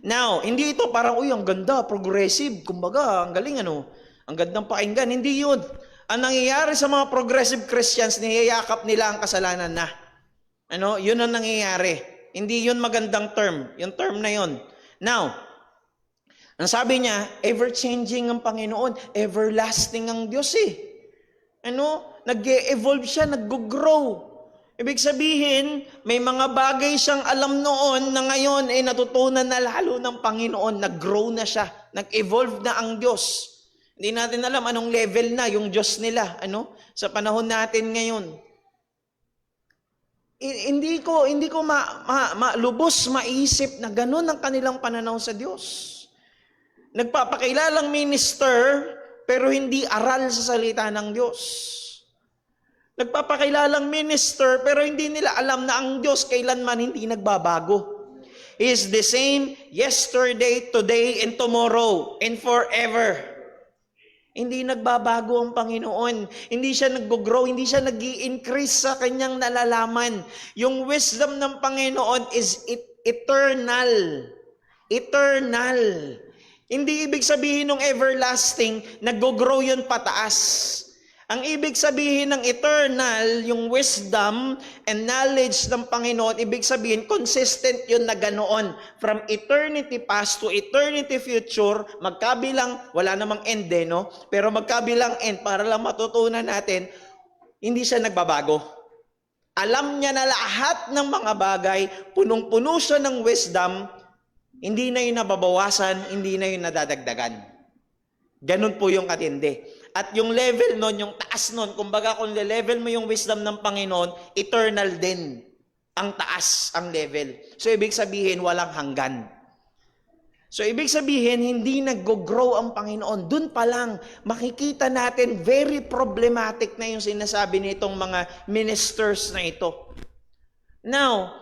D: Now, hindi ito parang, uy, ang ganda, progressive. Kumbaga, ang galing ang gandang pakinggan. Hindi yun. Ang nangyayari sa mga progressive Christians, niyayakap nila ang kasalanan na. Yun ang nangyayari. Hindi yun magandang term. Yung term na yun. Now, ang sabi niya, ever-changing ang Panginoon. Everlasting ang Diyos eh. Nag-e-evolve siya, nag-grow. Ibig sabihin, may mga bagay siyang alam noon na ngayon natutunan na lalo ng Panginoon. Nag-grow na siya. Nag-evolve na ang Diyos. Hindi natin alam anong level na yung Diyos nila. Sa panahon natin ngayon. Hindi ko lubos maisip na ganun ang kanilang pananaw sa Diyos. Nagpapakilalang minister, pero hindi aral sa salita ng Diyos. Nagpapakilalang minister, pero hindi nila alam na ang Diyos kailanman hindi nagbabago. He is the same yesterday, today, and tomorrow, and forever. Hindi nagbabago ang Panginoon. Hindi siya nag-grow, hindi siya nag-i-increase sa kanyang nalalaman. Yung wisdom ng Panginoon is eternal. Eternal. Hindi ibig sabihin ng everlasting, nag-grow yun pataas. Ang ibig sabihin ng eternal, yung wisdom and knowledge ng Panginoon, ibig sabihin, consistent yun na ganoon. From eternity past to eternity future, magkabilang, wala namang end no? Pero magkabilang end, para lang matutunan natin, hindi siya nagbabago. Alam niya na lahat ng mga bagay, punong-puno siya ng wisdom, hindi na yun nababawasan, hindi na yun nadadagdagan. Ganun po yung katindi. At yung level nun, yung taas nun, kumbaga kung level mo yung wisdom ng Panginoon, eternal din. Ang taas, ang level. So, ibig sabihin, walang hanggan. So, ibig sabihin, hindi nag-grow ang Panginoon. Doon pa lang, makikita natin, very problematic na yung sinasabi nitong mga ministers na ito. Now,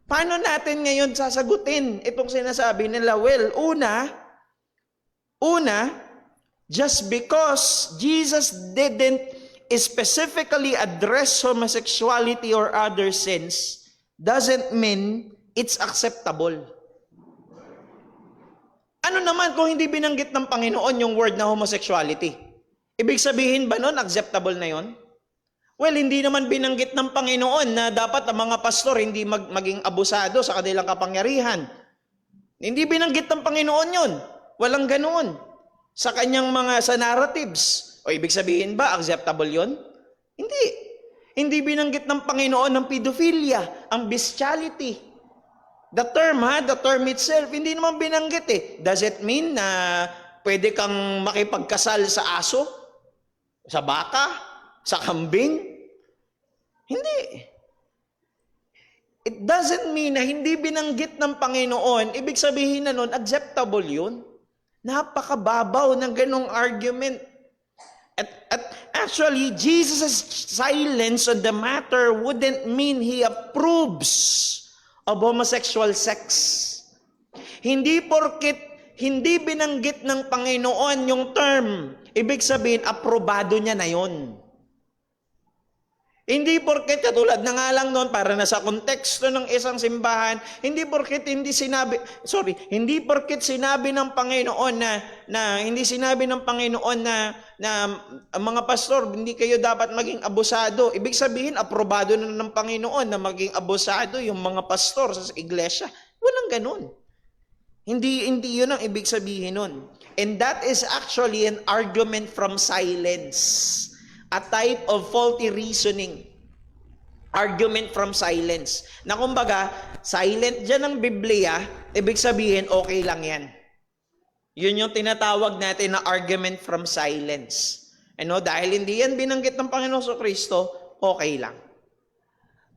D: paano natin ngayon sasagutin itong sinasabi nila? Well, una, just because Jesus didn't specifically address homosexuality or other sins doesn't mean it's acceptable. Ano naman kung hindi binanggit ng Panginoon yung word na homosexuality? Ibig sabihin ba nun, acceptable na yon? Well, hindi naman binanggit ng Panginoon na dapat ang mga pastor hindi maging abusado sa kanilang kapangyarihan. Hindi binanggit ng Panginoon yun. Walang ganoon. Sa kanyang sa narratives. O ibig sabihin ba, acceptable yun? Hindi. Hindi binanggit ng Panginoon ang pedophilia, ang bestiality. The term itself, hindi naman binanggit eh. Does it mean na pwede kang makipagkasal sa aso? Sa baka? Sa kambing? Hindi. It doesn't mean na hindi binanggit ng Panginoon, ibig sabihin na nun, acceptable yun. Napakababaw ng ganong argument. At actually, Jesus' silence on the matter wouldn't mean He approves of homosexual sex. Hindi porket hindi binanggit ng Panginoon yung term, ibig sabihin, aprobado niya na yon. Hindi porket katulad na nga lang noon para nasa konteksto ng isang simbahan, hindi porket sinabi ng Panginoon na ang mga pastor, hindi kayo dapat maging abusado. Ibig sabihin, aprobado na ng Panginoon na maging abusado yung mga pastor sa iglesia. Walang ganun. Hindi yun ang ibig sabihin nun. And that is actually an argument from silence. A type of faulty reasoning. Argument from silence. Na kumbaga, silent dyan ang Biblia, ibig sabihin, okay lang yan. Yun yung tinatawag natin na argument from silence. Dahil hindi yan binanggit ng Panginoon Kristo, okay lang.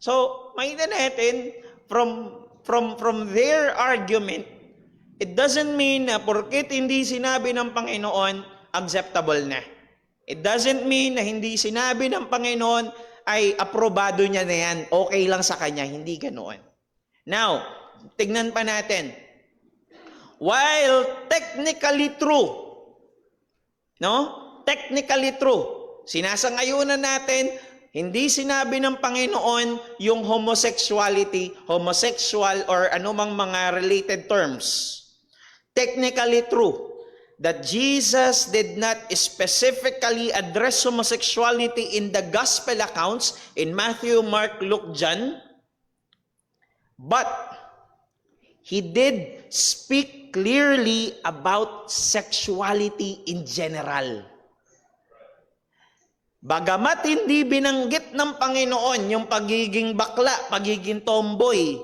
D: So, makita natin, from their argument, it doesn't mean na porket hindi sinabi ng Panginoon, acceptable na. It doesn't mean na hindi sinabi ng Panginoon ay aprobado niya na yan. Okay lang sa kanya. Hindi ganoon. Now, tignan pa natin. While technically true, technically true, sinasangayunan natin, hindi sinabi ng Panginoon yung homosexual or anumang mga related terms. Technically true. That Jesus did not specifically address homosexuality in the gospel accounts in Matthew, Mark, Luke, John. But He did speak clearly about sexuality in general. Bagamat hindi binanggit ng Panginoon yung pagiging bakla, pagiging tomboy,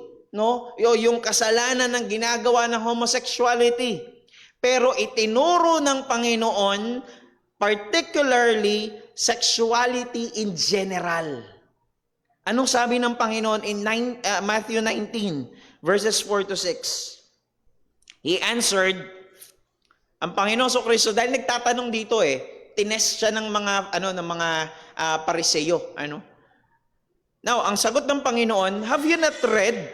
D: yung kasalanan ng ginagawa ng homosexuality. Pero itinuro ng Panginoon, particularly, sexuality in general. Anong sabi ng Panginoon in Matthew 19, verses 4 to 6? He answered, ang Panginoon Kristo, dahil nagtatanong dito tinest siya ng mga Pariseyo. Now, ang sagot ng Panginoon, have you not read?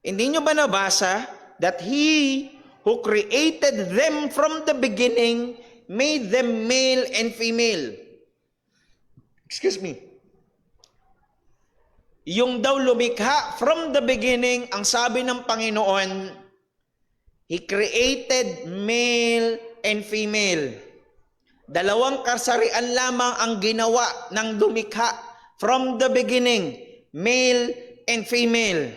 D: Hindi nyo ba nabasa that He who created them from the beginning made them male and female? Excuse me. Yung daw lumikha from the beginning, ang sabi ng Panginoon, He created male and female. Dalawang kasarian lamang ang ginawa ng lumikha from the beginning, male and female.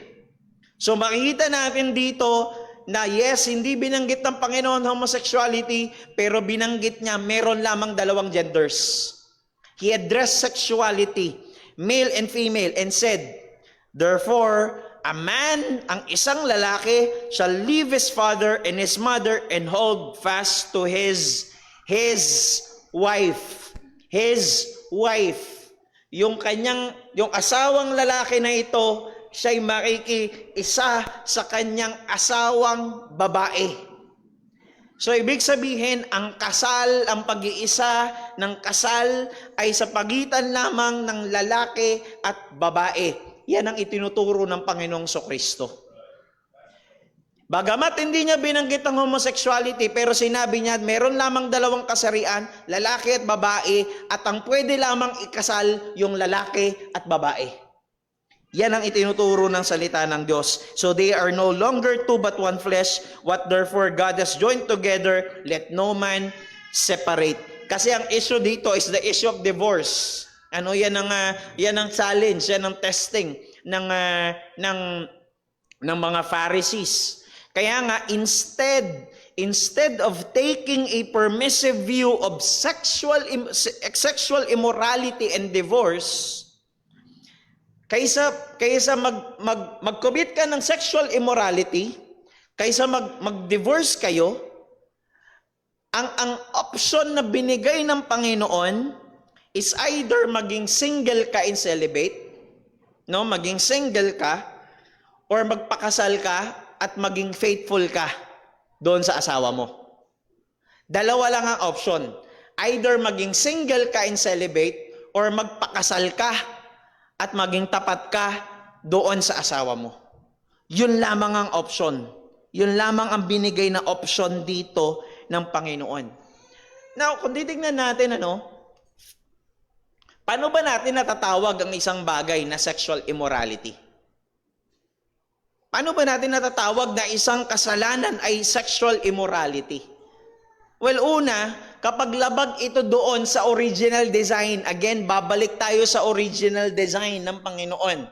D: So makikita natin dito na yes, hindi binanggit ng Panginoon homosexuality, pero binanggit niya meron lamang dalawang genders. He addressed sexuality, male and female, and said, therefore, a man, ang isang lalaki, shall leave his father and his mother and hold fast to his wife. His wife. Yung asawang lalaki na ito, siya'y makikiisa sa kanyang asawang babae. So, ibig sabihin, ang pag-iisa ng kasal ay sa pagitan lamang ng lalaki at babae. Yan ang itinuturo ng Panginoong Kristo. Bagamat hindi niya binanggit ang homosexuality, pero sinabi niya, meron lamang dalawang kasarian, lalaki at babae, at ang pwede lamang ikasal yung lalaki at babae. Yan ang itinuturo ng salita ng Diyos. So they are no longer two but one flesh. What therefore God has joined together, let no man separate. Kasi ang issue dito is the issue of divorce. Yan ang challenge, yan ang testing ng mga Pharisees. Kaya nga, instead of taking a permissive view of sexual immorality and divorce, kaysa mag-commit ka ng sexual immorality, kaysa mag-divorce kayo, ang option na binigay ng Panginoon is either maging single ka and celibate, no, maging single ka, or magpakasal ka at maging faithful ka doon sa asawa mo. Dalawa lang ang option. Either maging single ka and celibate, or magpakasal ka at maging tapat ka doon sa asawa mo. Yun lamang ang option. Yun lamang ang binigay na option dito ng Panginoon. Now, kung titignan natin, paano ba natin natatawag ang isang bagay na sexual immorality? Paano ba natin natatawag na isang kasalanan ay sexual immorality? Well, una, kapag labag ito doon sa original design, again, babalik tayo sa original design ng Panginoon.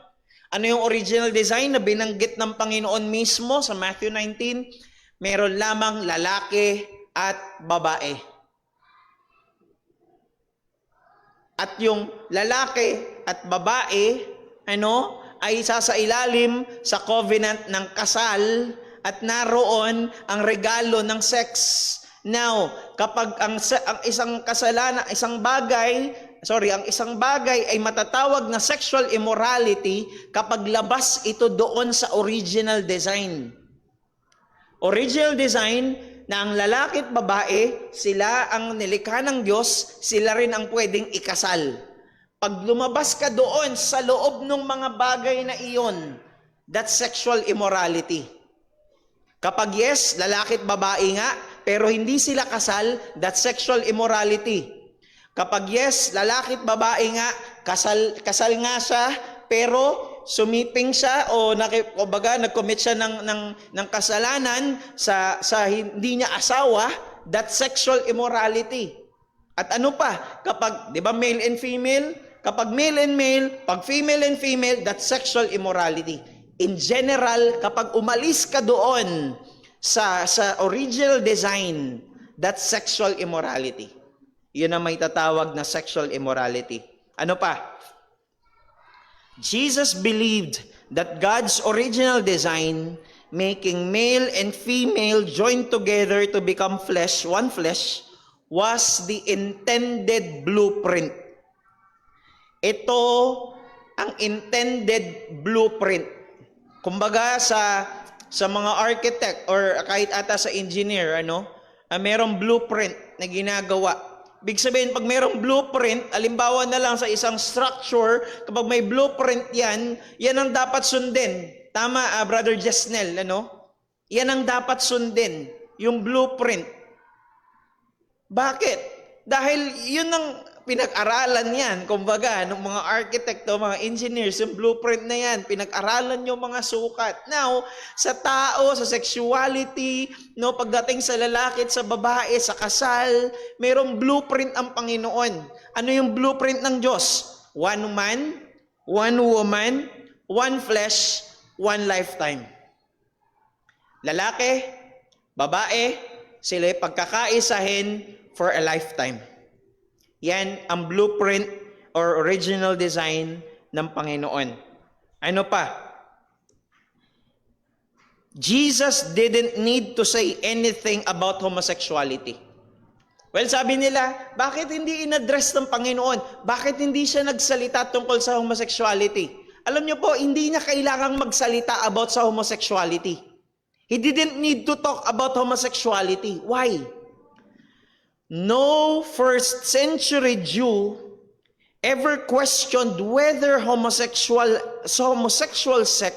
D: Ano yung original design na binanggit ng Panginoon mismo sa Matthew 19? Meron lamang lalaki at babae. At yung lalaki at babae, ay sasailalim sa covenant ng kasal at naroon ang regalo ng sex. Now, kapag ang isang bagay ay matatawag na sexual immorality kapag labas ito doon sa original design. Original design na ang lalaki at babae, sila ang nilikha ng Diyos, sila rin ang pwedeng ikasal. Pag lumabas ka doon sa loob ng mga bagay na iyon, that's sexual immorality. Kapag yes, lalaki at babae nga, pero hindi sila kasal, that's sexual immorality. Kapag yes, lalaki at babae nga, kasal nga siya, pero sumiping siya o nag-commit siya ng kasalanan sa hindi niya asawa, that's sexual immorality. At ano pa? Kapag, di ba, male and female? Kapag male and male, pag female and female, that's sexual immorality. In general, kapag umalis ka doon sa original design, that's sexual immorality. Yun ang may tatawag na sexual immorality. Ano pa? Jesus believed that God's original design, making male and female joined together to become flesh, one flesh, was the intended blueprint. Ito ang intended blueprint. Kumbaga sa mga architect or kahit ata sa engineer, merong blueprint na ginagawa. Big sabihin, pag merong blueprint, alimbawa na lang sa isang structure, kapag may blueprint yan ang dapat sundin. Tama, Brother Jesnel, Yan ang dapat sundin, yung blueprint. Bakit? Dahil yun ang pinag-aralan yan, kumbaga, ng mga arkitekto, mga engineers, yung blueprint na yan, pinag-aralan yung mga sukat. Now, sa tao, sa sexuality, pagdating sa lalaki at sa babae, sa kasal, mayroong blueprint ang Panginoon. Ano yung blueprint ng Diyos? One man, one woman, one flesh, one lifetime. Lalaki, babae, sila pagkakaisahin for a lifetime. Yan ang blueprint or original design ng Panginoon. Ano pa? Jesus didn't need to say anything about homosexuality. Well, sabi nila, bakit hindi in-address ng Panginoon? Bakit hindi siya nagsalita tungkol sa homosexuality? Alam niyo po, hindi niya kailangang magsalita about sa homosexuality. He didn't need to talk about homosexuality. Why? No first century Jew ever questioned whether homosexual sex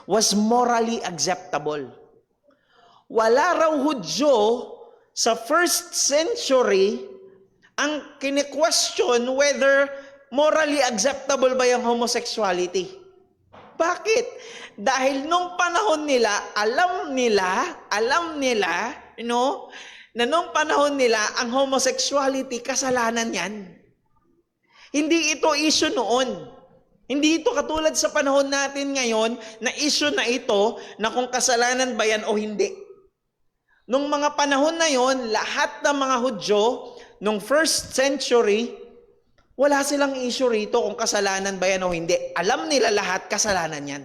D: was morally acceptable. Wala raw Hudyo sa first century ang kine-question whether morally acceptable ba yung homosexuality. Bakit? Dahil nung panahon nila, alam nila, na nung panahon nila, ang homosexuality, kasalanan yan. Hindi ito issue noon. Hindi ito katulad sa panahon natin ngayon na issue na ito na kung kasalanan ba yan o hindi. Nung mga panahon na yon, lahat ng mga Hudyo, nung first century, wala silang issue rito kung kasalanan ba yan o hindi. Alam nila lahat kasalanan yan.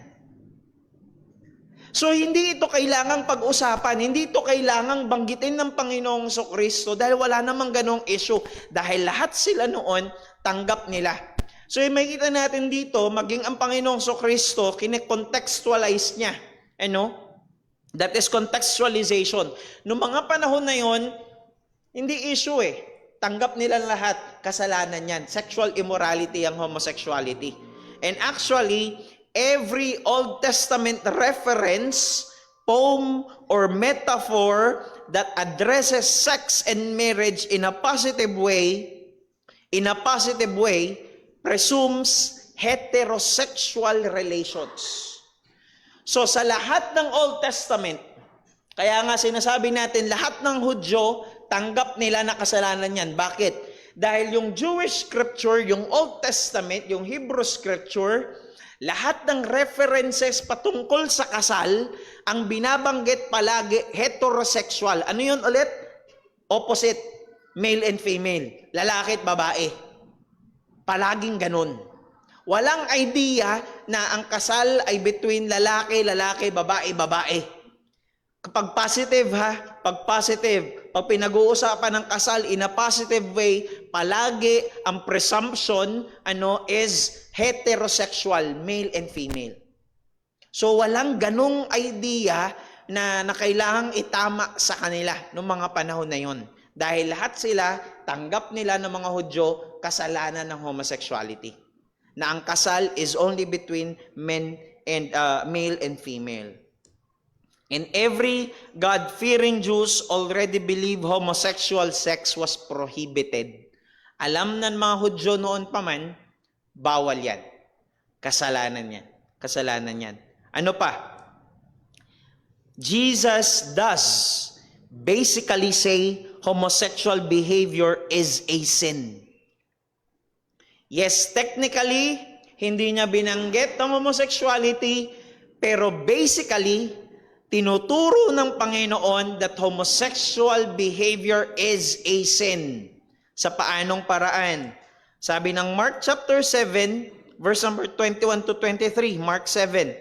D: So hindi ito kailangang pag-usapan, hindi ito kailangang banggitin ng Panginoong Kristo dahil wala namang ganong issue. Dahil lahat sila noon, tanggap nila. So makikita natin dito, maging ang Panginoong Kristo, kine-contextualize niya. That is contextualization. Noong mga panahon na yon, hindi issue Tanggap nila lahat, kasalanan yan. Sexual immorality ang homosexuality. And actually, every Old Testament reference, poem, or metaphor that addresses sex and marriage in a positive way, presumes heterosexual relations. So sa lahat ng Old Testament, kaya nga sinasabi natin, lahat ng Hudyo, tanggap nila na kasalanan yan. Bakit? Dahil yung Jewish scripture, yung Old Testament, yung Hebrew scripture, lahat ng references patungkol sa kasal, ang binabanggit palagi heterosexual. Ano yun ulit? Opposite. Male and female. Lalaki at babae. Palaging ganun. Walang idea na ang kasal ay between lalaki, babae, babae. Kapag positive pag pinag-uusapan ng kasal in a positive way, palagi ang presumption is heterosexual, male and female. So walang ganong idea na kailangang itama sa kanila noong mga panahon na yon. Dahil lahat sila, tanggap nila ng mga Hudyo, kasalanan ng homosexuality. Na ang kasal is only between male and female. And every God-fearing Jews already believe homosexual sex was prohibited. Alam ng mga Hudyo noon pa man, bawal yan. Kasalanan yan. Kasalanan yan. Ano pa? Jesus does basically say homosexual behavior is a sin. Yes, technically, hindi niya binanggit ang homosexuality, pero basically, tinuturo ng Panginoon that homosexual behavior is a sin. Sa paanong paraan? Sabi ng Mark chapter 7, verse number 21 to 23, Mark 7.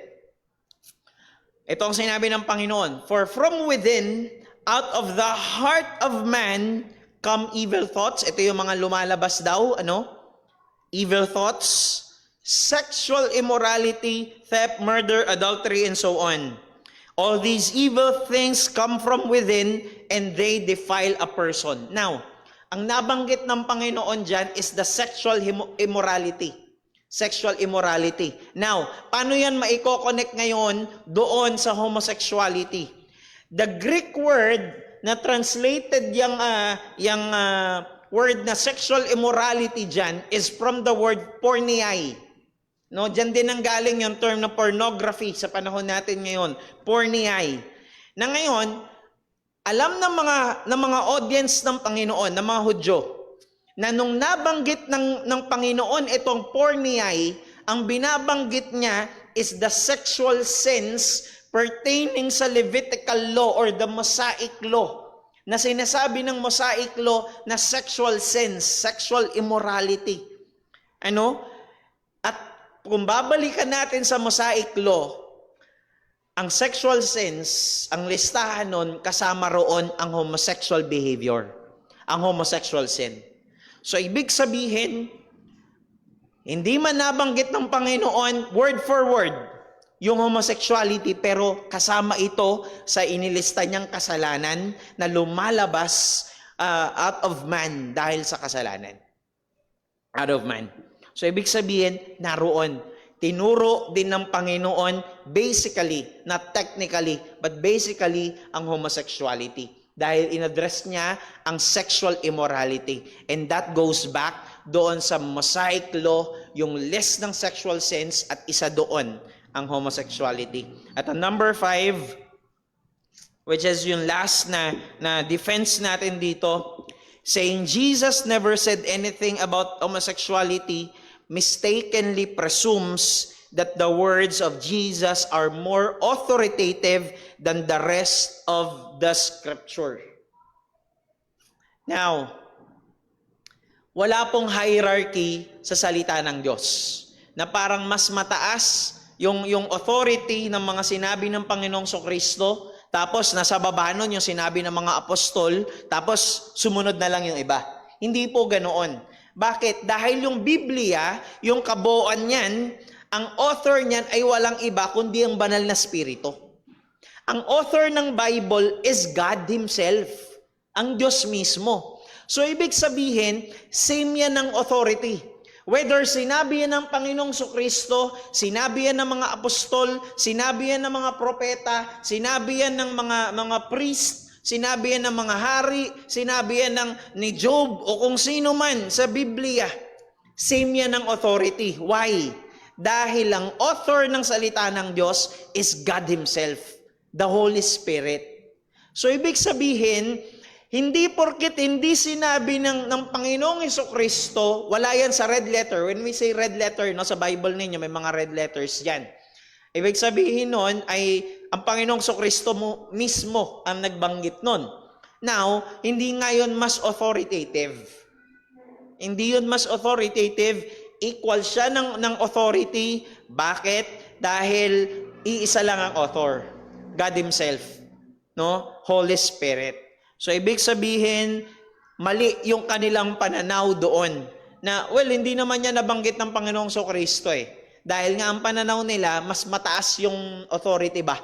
D: Ito ang sinabi ng Panginoon, "For from within, out of the heart of man, come evil thoughts." Ito yung mga lumalabas daw, evil thoughts, sexual immorality, theft, murder, adultery, and so on. All these evil things come from within and they defile a person. Now, ang nabanggit ng Panginoon dyan is the sexual immorality. Sexual immorality. Now, paano yan maiko-connect ngayon doon sa homosexuality? The Greek word na translated yung word na sexual immorality dyan is from the word porneai. Diyan din ang galing yung term na pornography sa panahon natin ngayon. Porneai. Na ngayon, alam ng mga audience ng Panginoon, ng mga Hudyo, na nung nabanggit ng Panginoon itong porneai, ang binabanggit niya is the sexual sins pertaining sa Levitical law or the Mosaic law. Na sinasabi ng Mosaic law na sexual sins, sexual immorality. At kung babalikan natin sa Mosaic law, ang sexual sins, ang listahan nun, kasama roon ang homosexual behavior, ang homosexual sin. So ibig sabihin, hindi man nabanggit ng Panginoon word for word yung homosexuality, pero kasama ito sa inilista niyang kasalanan na lumalabas out of man dahil sa kasalanan. Out of man. So, ibig sabihin, naroon. Tinuro din ng Panginoon, basically, not technically, but basically, ang homosexuality. Dahil inaddress niya ang sexual immorality. And that goes back doon sa Mosaic law, yung list ng sexual sins, at isa doon ang homosexuality. At ang number 5, which is yung last na defense natin dito, saying Jesus never said anything about homosexuality mistakenly presumes that the words of Jesus are more authoritative than the rest of the scripture. Now, wala pong hierarchy sa salita ng Diyos na parang mas mataas yung authority ng mga sinabi ng Panginoong Kristo, tapos nasa baba nun yung sinabi ng mga apostol, tapos sumunod na lang yung iba. Hindi po ganoon. Bakit? Dahil yung Biblia, yung kabuuan niyan, ang author niyan ay walang iba kundi ang banal na spirito. Ang author ng Bible is God Himself, ang Diyos mismo. So ibig sabihin, same yan ng authority. Whether sinabi yan ng Panginoong Kristo, sinabi yan ng mga apostol, sinabi yan ng mga propeta, sinabi yan ng mga priest, sinabi yan ng mga hari, sinabi yan ni Job o kung sino man sa Biblia, same yan ng authority. Why? Dahil ang author ng salita ng Diyos is God Himself, the Holy Spirit. So ibig sabihin, hindi porket hindi sinabi ng Panginoong Kristo, wala yan sa red letter. When we say red letter, no, sa Bible ninyo, may mga red letters yan. Ibig sabihin nun ay ang Panginoong Kristo mismo ang nagbanggit nun. Now, hindi ngayon mas authoritative. Hindi yun mas authoritative, equal siya ng authority. Bakit? Dahil iisa lang ang author, God Himself, no? Holy Spirit. So, ibig sabihin, mali yung kanilang pananaw doon. Na, well, hindi naman yan nabanggit ng Panginoong Kristo eh. Dahil nga ang pananaw nila, mas mataas yung authority ba?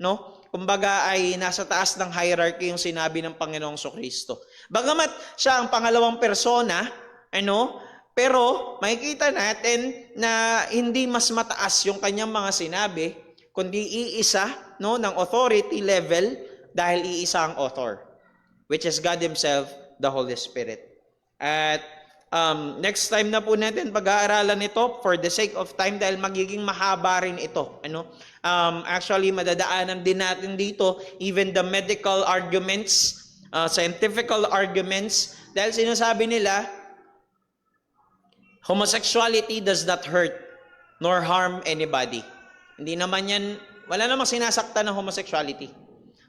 D: No? Kumbaga ay nasa taas ng hierarchy yung sinabi ng Panginoong Kristo. Bagamat siya ang pangalawang persona, pero makikita natin na hindi mas mataas yung kanyang mga sinabi, kundi iisa, no, ng authority level dahil iisa ang author, which is God Himself, the Holy Spirit. At next time na po natin pag-aaralan ito for the sake of time dahil magiging mahaba rin ito. Actually, madadaanan din natin dito even the medical arguments, scientific arguments, dahil sinasabi nila, homosexuality does not hurt nor harm anybody. Hindi naman yan, wala namang sinasaktan ng homosexuality.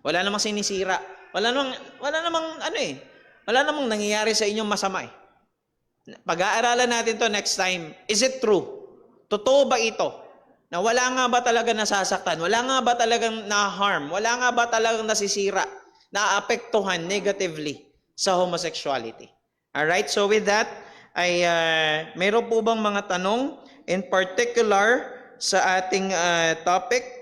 D: Wala namang sinisira. Wala namang nangyayari sa inyong masama eh. Pag-aaralan natin to next time. Is it true? Totoo ba ito? Na wala nga ba talaga nasasaktan? Wala nga ba talagang na-harm? Wala nga ba talagang nasisira? Naapektuhan negatively sa homosexuality? Alright, so with that, ay mayroon po bang mga tanong in particular sa ating topic?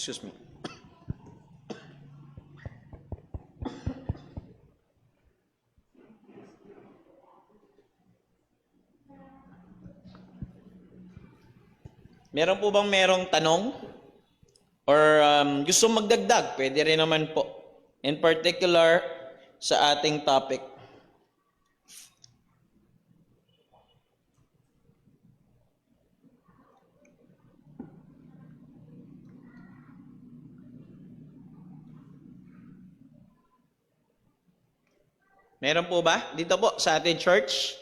D: Excuse me. Meron po bang merong tanong? Or gusto magdagdag? Pwede rin naman po. In particular, sa ating topic. Meron po ba? Dito po sa ating church?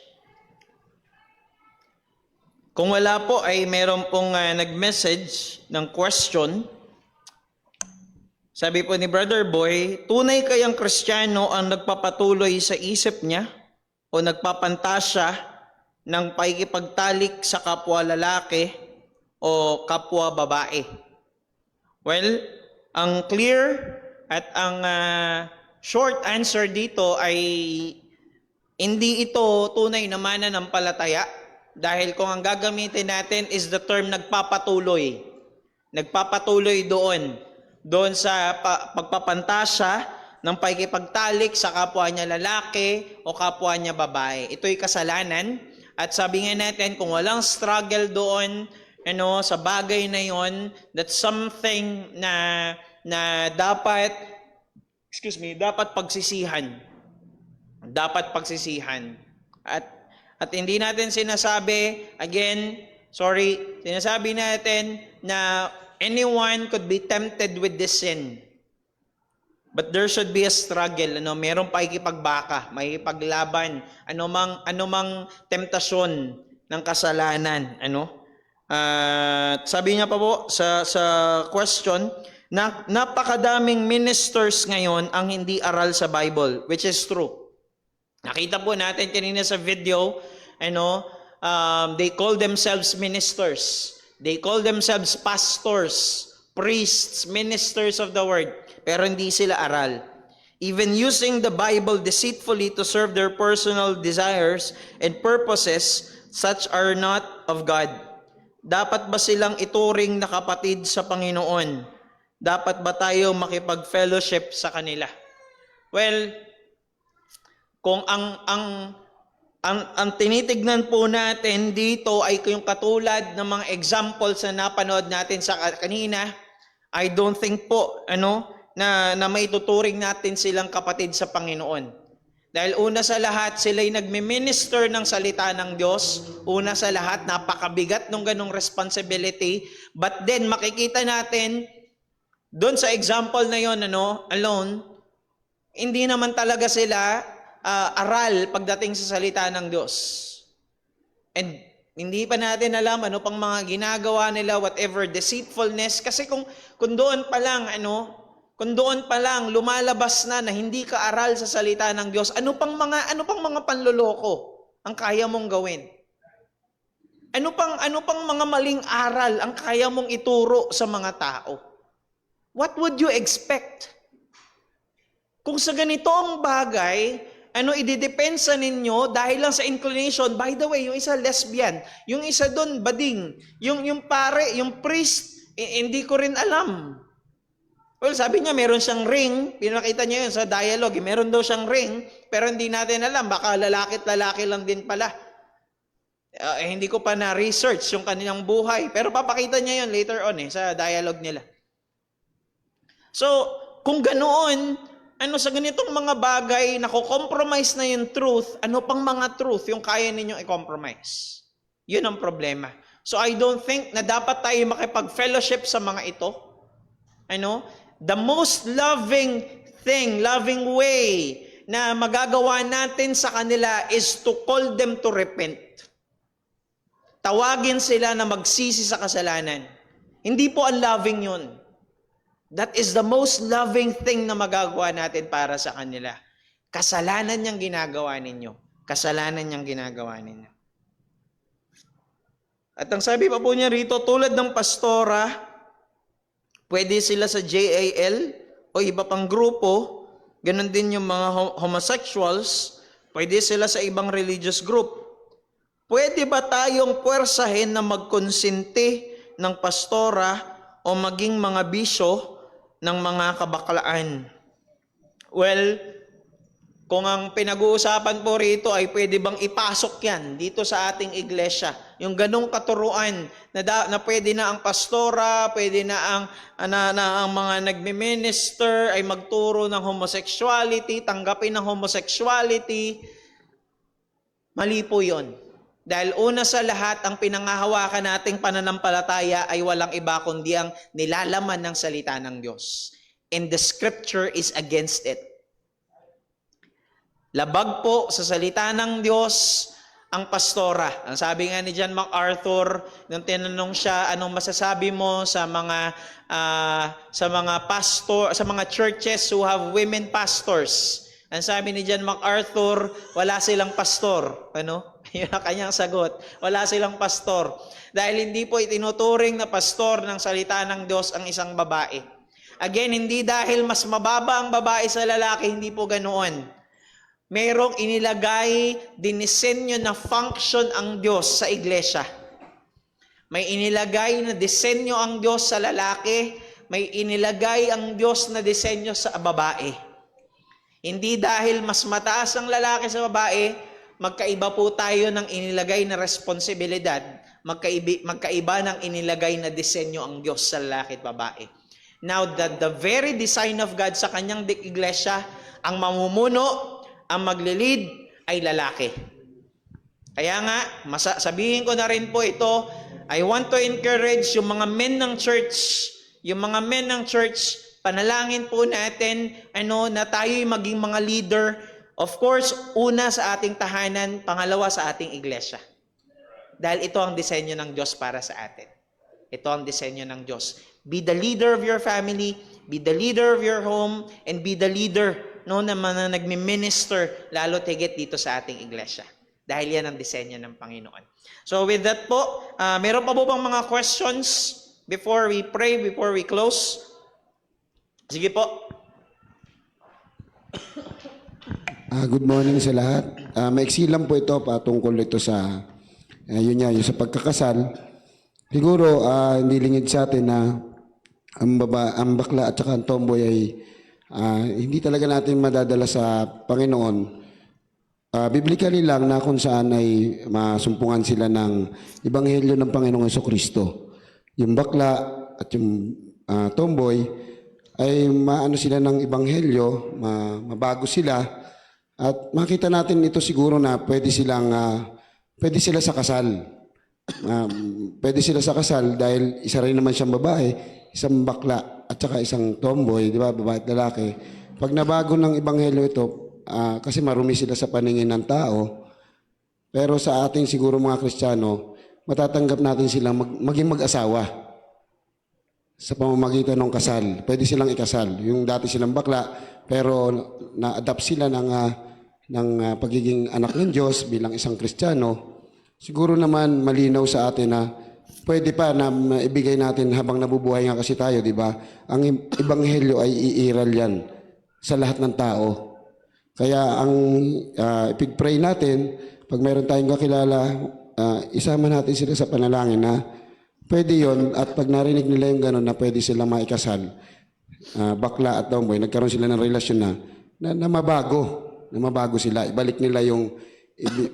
D: Kung wala po ay meron pong nag-message ng question. Sabi po ni Brother Boy, tunay kayang Kristiyano ang nagpapatuloy sa isip niya o nagpapantasya ng pakikipagtalik sa kapwa lalaki o kapwa babae? Well, ang clear at ang short answer dito ay hindi ito tunay na mananampalataya dahil kung ang gagamitin natin is the term nagpapatuloy. Nagpapatuloy doon sa pagpapantasya ng pakikipagtalik sa kapwa niya lalaki o kapwa niya babae. Ito'y kasalanan at sabi nga natin kung walang struggle doon sa bagay na yon, that's something na dapat dapat pagsisihan. dapat pagsisihan. At hindi natin sinasabi, again, sinasabi natin na anyone could be tempted with this sin. But there should be a struggle. Merong pakikipagbaka, may paglaban, anumang temptasyon ng kasalanan. Sabi niya pa po sa question, napakadaming ministers ngayon ang hindi aral sa Bible, which is true. Nakita po natin kanina sa video, they call themselves ministers. They call themselves pastors, priests, ministers of the word. Pero hindi sila aral. Even using the Bible deceitfully to serve their personal desires and purposes, such are not of God. Dapat ba silang ituring na kapatid sa Panginoon? Dapat ba tayo makipag-fellowship sa kanila? Well, kung ang tinitignan po natin dito ay yung katulad ng mga examples na napanood natin sa kanina, I don't think po na may tuturing natin silang kapatid sa Panginoon. Dahil una sa lahat, sila'y nagme-minister ng salita ng Diyos. Una sa lahat, napakabigat ng ganong responsibility. But then, makikita natin, doon sa example na yon, alone, hindi naman talaga sila aral pagdating sa salita ng Diyos. And hindi pa natin alam ano pang mga ginagawa nila, whatever deceitfulness. Kasi kung doon pa lang, kung doon pa lang lumalabas na hindi ka aral sa salita ng Diyos, ano pang mga panloloko ang kaya mong gawin? Ano pang mga maling aral ang kaya mong ituro sa mga tao? What would you expect? Kung sa ganitong bagay, ididepensa ninyo dahil lang sa inclination. By the way, yung isa lesbian, yung isa doon bading, yung pare, yung priest, hindi ko rin alam. Well, sabi niya meron siyang ring, pinakita niya yun sa dialogue, meron daw siyang ring, pero hindi natin alam, baka lalaki lang din pala. Hindi ko pa na-research yung kanilang buhay, pero papakita niya yun later on sa dialogue nila. So, kung ganoon, sa ganitong mga bagay, nako-compromise na yung truth, ano pang mga truth yung kaya ninyong i-compromise? Yun ang problema. So I don't think na dapat tayo makipag-fellowship sa mga ito. The most loving way na magagawa natin sa kanila is to call them to repent. Tawagin sila na magsisi sa kasalanan. Hindi po ang loving yun. That is the most loving thing na magagawa natin para sa kanila. Kasalanan niyang ginagawa ninyo. Kasalanan niyang ginagawa ninyo. At ang sabi pa po niya rito, tulad ng pastora, pwede sila sa JAL o iba pang grupo, ganun din yung mga homosexuals, pwede sila sa ibang religious group. Pwede ba tayong puwersahin na magkonsinti ng pastora o maging mga bisyo ng mga kabaklaan? Well, kung ang pinag-uusapan po rito ay pwede bang ipasok yan dito sa ating iglesia, yung ganong katuruan na pwede na ang pastora, pwede na ang mga nagme-minister ay magturo ng homosexuality, tanggapin ng homosexuality, mali po yun. Dahil una sa lahat, ang pinangahawakan nating pananampalataya ay walang iba kundi ang nilalaman ng salita ng Diyos. And the scripture is against it. Labag po sa salita ng Diyos ang pastora. Ang sabi nga ni John MacArthur, nung tinanong siya, anong masasabi mo sa mga pastor, sa mga churches who have women pastors? Ang sabi ni John MacArthur, wala silang pastor. Yun ang kanyang sagot. Wala silang pastor. Dahil hindi po itinuturing na pastor ng salita ng Diyos ang isang babae. Again, hindi dahil mas mababa ang babae sa lalaki, hindi po ganoon. Merong inilagay, dinisenyo na function ang Diyos sa iglesia. May inilagay na disenyo ang Diyos sa lalaki, may inilagay ang Diyos na disenyo sa babae. Hindi dahil mas mataas ang lalaki sa babae, magkaiba po tayo ng inilagay na responsibilidad, magkaiba ng inilagay na disenyo ang Diyos sa lalaki at babae. Now, the very design of God sa kanyang iglesia, ang mamumuno, ang maglilid ay lalaki. Kaya nga, sabihin ko na rin po ito, I want to encourage yung mga men ng church, panalangin po natin na tayo'y maging mga leader. Of course, una sa ating tahanan, pangalawa sa ating iglesia. Dahil ito ang disenyo ng Diyos para sa atin. Ito ang disenyo ng Diyos. Be the leader of your family, be the leader of your home, and be the leader na nagmi-minister lalo tigit dito sa ating iglesia. Dahil yan ang disenyo ng Panginoon. So with that po, meron pa po bang mga questions before we pray, before we close? Sige po.
H: Good morning sa lahat. Maiksi lang po ito patungkol ito sa yung sa pagkakasal. Siguro hindi lingid sa atin na ang bakla at saka ang tomboy ay hindi talaga natin madadala sa Panginoon. Biblically lang na kung saan ay masumpungan sila ng ebanghelyo ng Panginoong Jesucristo. Yung bakla at yung tomboy ay maano sila ng ebanghelyo, mabago sila, at makita natin ito siguro na pwede sila sa kasal. Pwede sila sa kasal dahil isa rin naman siyang babae, isang bakla at saka isang tomboy, di ba, babae at lalaki. Pag nabago ng ebanghelyo ito, kasi marumi sila sa paningin ng tao, pero sa ating siguro mga Kristiyano, matatanggap natin silang maging mag-asawa sa pamamagitan ng kasal. Pwede silang ikasal. Yung dati silang bakla, pero na-adapt sila ng pagiging anak ng Diyos bilang isang Kristiyano. Siguro naman malinaw sa atin na pwede pa na ibigay natin habang nabubuhay nga kasi tayo, di ba? Ang ebanghelyo ay iiral yan sa lahat ng tao. Kaya ang ipig-pray natin, pag mayroon tayong kakilala, isama natin sila sa panalangin na pwede yon, at pag narinig nila yung gano'n na pwede silang maikasal, bakla at tomboy, nagkaroon sila ng relasyon na mabago sila. Ibalik nila yung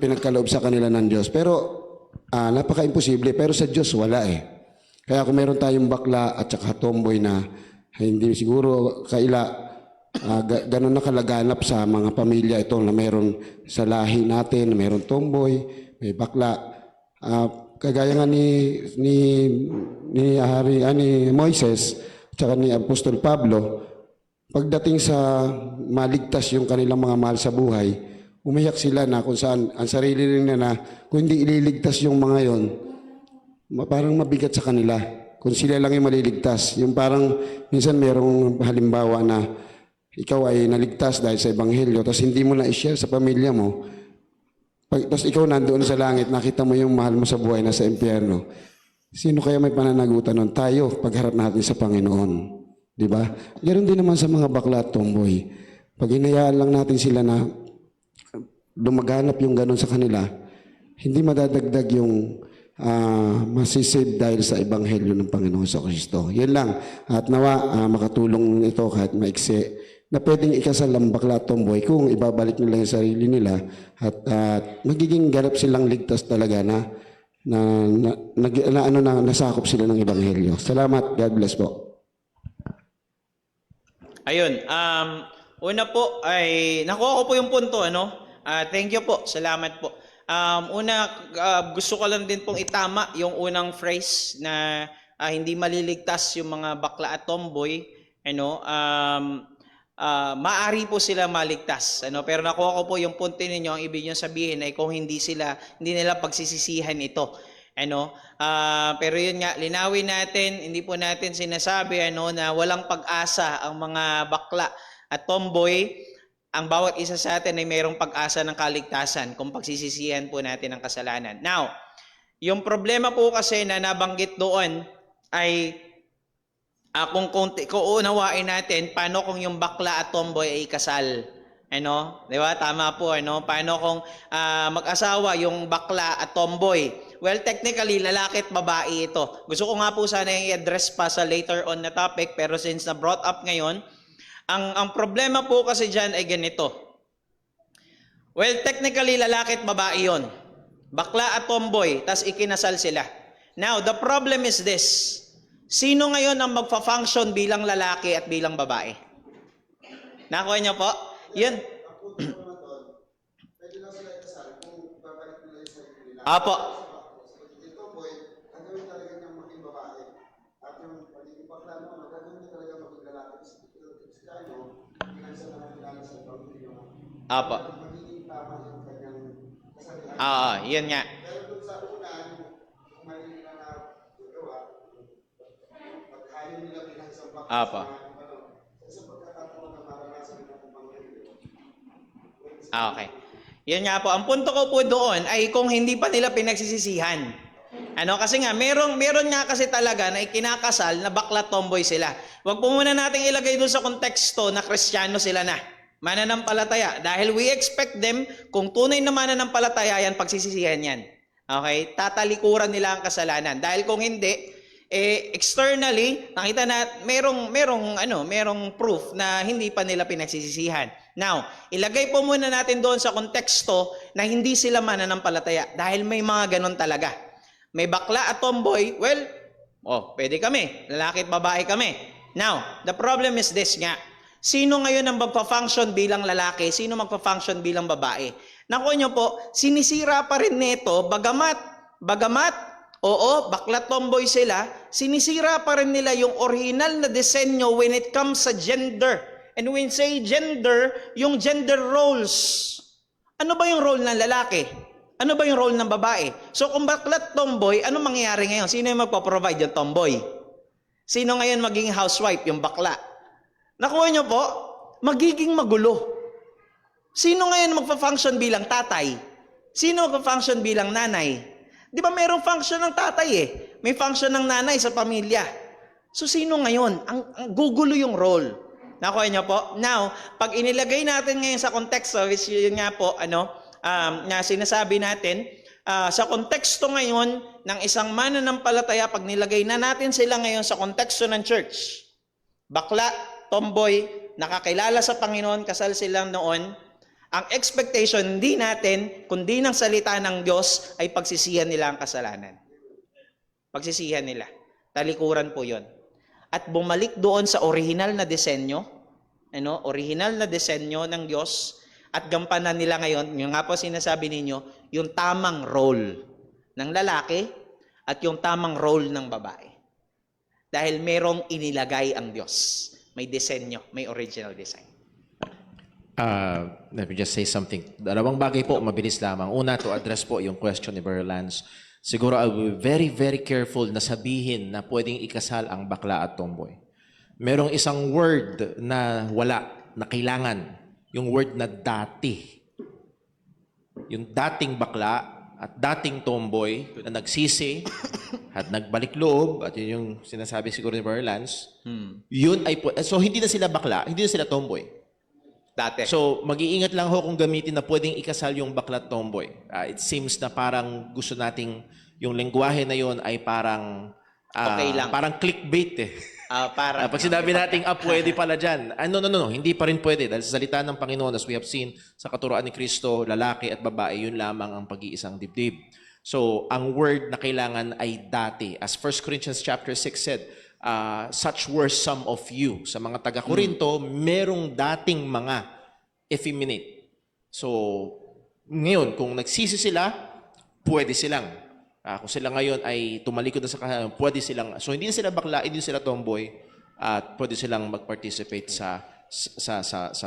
H: pinagkaloob sa kanila ng Diyos. Pero napaka-imposible, pero sa Diyos wala eh. Kaya kung meron tayong bakla at saka tomboy na hindi siguro ganun na kalaganap sa mga pamilya ito na meron sa lahi natin, na meron tomboy, may bakla. Kagaya nga ni Moises at ni Apostol Pablo, pagdating sa maligtas yung kanilang mga mahal sa buhay, umiyak sila na kung saan ang sarili nila na kung hindi ililigtas yung mga yon, parang mabigat sa kanila. Kung sila lang yung maliligtas, yung parang minsan merong halimbawa na ikaw ay naligtas dahil sa ebanghelyo, tapos hindi mo na i-share sa pamilya mo. Tapos ikaw nandoon sa langit, nakita mo yung mahal mo sa buhay na sa impyerno. Sino kaya may pananagutan nun? Tayo, pagharap natin sa Panginoon. Di ba? Ganoon din naman sa mga bakla at tomboy. Pag hinayaan lang natin sila na lumaganap yung ganoon sa kanila, hindi madadagdag yung masisave dahil sa ebanghelyo ng Panginoon sa Kristo. Yan lang. At nawa, makatulong ito kahit maiksi, na pwedeng ikasal ang bakla at tomboy kung ibabalik nila yung sarili nila at magiging ganap silang ligtas talaga na nasakop sila ng ebanghelyo. Salamat. God bless po.
D: Ayun. Una po ay nakuha ko po yung punto, thank you po. Salamat po. Gusto ko lang din pong itama yung unang phrase na hindi maliligtas yung mga bakla at tomboy, maari po sila maligtas, pero nakuha ko po yung punto ninyo. Ang ibig nyo sabihin ay kung hindi nila pagsisisihan ito, pero yun nga, linawin natin, hindi po natin sinasabi na walang pag-asa ang mga bakla at tomboy. Ang bawat isa sa atin ay mayroong pag-asa ng kaligtasan kung pagsisisihan po natin ang kasalanan. Now, yung problema po kasi na nabanggit doon ay kung unawain natin, paano kung yung bakla at tomboy ay kasal? Di ba? Tama po, Paano kung mag-asawa yung bakla at tomboy? Well, technically, lalaki at babae ito. Gusto ko nga po sana i-address pa sa later on na topic, pero since na-brought up ngayon, ang problema po kasi dyan ay ganito. Well, technically, lalaki at babae yun. Bakla at tomboy, tas ikinasal sila. Now, the problem is this. Sino ngayon ang magfa-function bilang lalaki at bilang babae? Nakuha niyo po? Yun. Apo. Apo. Yun nga. Apo. Okay. Yan nga po. Ang punto ko po doon ay kung hindi pa nila pinagsisisihan. Kasi nga, meron nga kasi talaga na ikinakasal na bakla tomboy sila. Huwag po muna nating ilagay doon sa konteksto na Kristiyano sila na. Mananampalataya. Dahil we expect them, kung tunay na mananampalataya yan, pagsisisihan yan. Okay? Tatalikuran nila ang kasalanan. Dahil kung hindi, externally, nakita na merong proof na hindi pa nila pinagsisisihan. Now, ilagay po muna natin doon sa konteksto na hindi sila mananampalataya dahil may mga ganon talaga. May bakla at tomboy, pwede kami, lalaki at babae kami. Now, the problem is this nga. Sino ngayon ang magpa-function bilang lalaki? Sino magpa-function bilang babae? Nakuha nyo po, sinisira pa rin nito, bagamat, bakla tomboy sila, sinisira pa rin nila yung original na disenyo when it comes sa gender. And when say gender, yung gender roles. Ano ba yung role ng lalaki? Ano ba yung role ng babae? So kung bakla tomboy, ano mangyayari ngayon? Sino yung magpo-provide yung tomboy? Sino ngayon maging housewife? Yung bakla. Nakuha nyo po, magiging magulo. Sino ngayon magpa-function bilang tatay? Sino magpa-function bilang nanay? Di ba mayroong function ng tatay May function ng nanay sa pamilya. So sino ngayon? Ang gugulo yung role. Nakuha niyo po? Now, pag inilagay natin ngayon sa konteksto, which yun nga po, na sinasabi natin, sa konteksto ngayon ng isang mananampalataya, pag nilagay na natin sila ngayon sa konteksto ng church, bakla, tomboy, nakakilala sa Panginoon, kasal silang noon, ang expectation hindi natin, kundi ng salita ng Diyos, ay pagsisihan nila ang kasalanan. Pagsisihan nila. Talikuran po yon. At bumalik doon sa original na disenyo, original na disenyo ng Diyos, at gampanan nila ngayon, yung nga po sinasabi ninyo, yung tamang role ng lalaki at yung tamang role ng babae. Dahil merong inilagay ang Diyos. May disenyo, may original design.
A: Let me just say something. Dalawang bagay po, mabilis lamang. Una, to address po yung question ni Brother Lance. Siguro I will be very, very careful na sabihin na pwedeng ikasal ang bakla at tomboy. Merong isang word na wala, na kailangan. Yung word na dati. Yung dating bakla at dating tomboy na nagsisi at nagbalik loob, at yun yung sinasabi siguro ni Brother Lance, yun ay, so hindi na sila bakla, hindi na sila tomboy.
D: Dati.
A: So, mag-iingat lang ho kung gamitin na pwedeng ikasal yung bakla at tomboy. It seems na parang gusto nating yung lengguwahe na yun ay parang
D: okay lang.
A: Parang clickbait
D: Parang
A: pag sinabi nating pwede pala dyan. No. Hindi pa rin pwede. Dahil sa salita ng Panginoon, as we have seen sa katuroan ni Kristo, lalaki at babae, yun lamang ang pag-iisang dibdib. So, ang word na kailangan ay dati. As 1 Corinthians chapter 6 said, such were some of you. Sa mga taga-Korinto, merong dating mga effeminate. So, ngayon, kung nagsisi sila, pwede silang. Kung sila ngayon ay tumalikod na sa kasalanan, pwede silang, so hindi sila bakla, hindi sila tomboy, at pwede silang mag-participate sa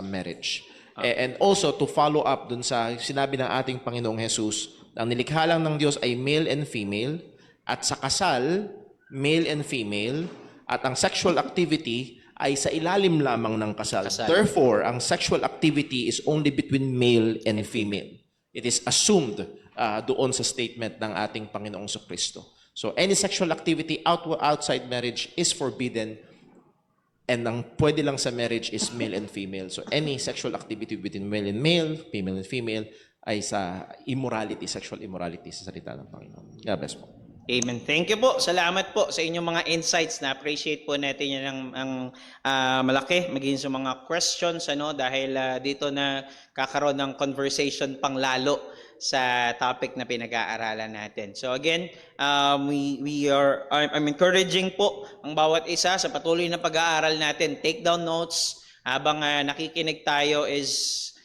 A: marriage. And also, to follow up dun sa sinabi ng ating Panginoong Jesus, ang nilikha lang ng Diyos ay male and female, at sa kasal, male and female, at ang sexual activity ay sa ilalim lamang ng kasal. Therefore, ang sexual activity is only between male and female. It is assumed doon sa statement ng ating Panginoong Kristo. So, any sexual activity outside marriage is forbidden, and ang pwede lang sa marriage is male and female. So, any sexual activity between male and male, female and female, ay sa immorality, sexual immorality sa salita ng Panginoon. God bless po.
D: Amen. Thank you po. Salamat po sa inyong mga insights. Na-appreciate po natin yan ang malaki. Maging sa mga questions, dahil dito na kakaroon ng conversation pang lalo sa topic na pinag-aaralan natin. So again, I'm encouraging po ang bawat isa sa patuloy na pag-aaral natin. Take down notes habang nakikinig tayo is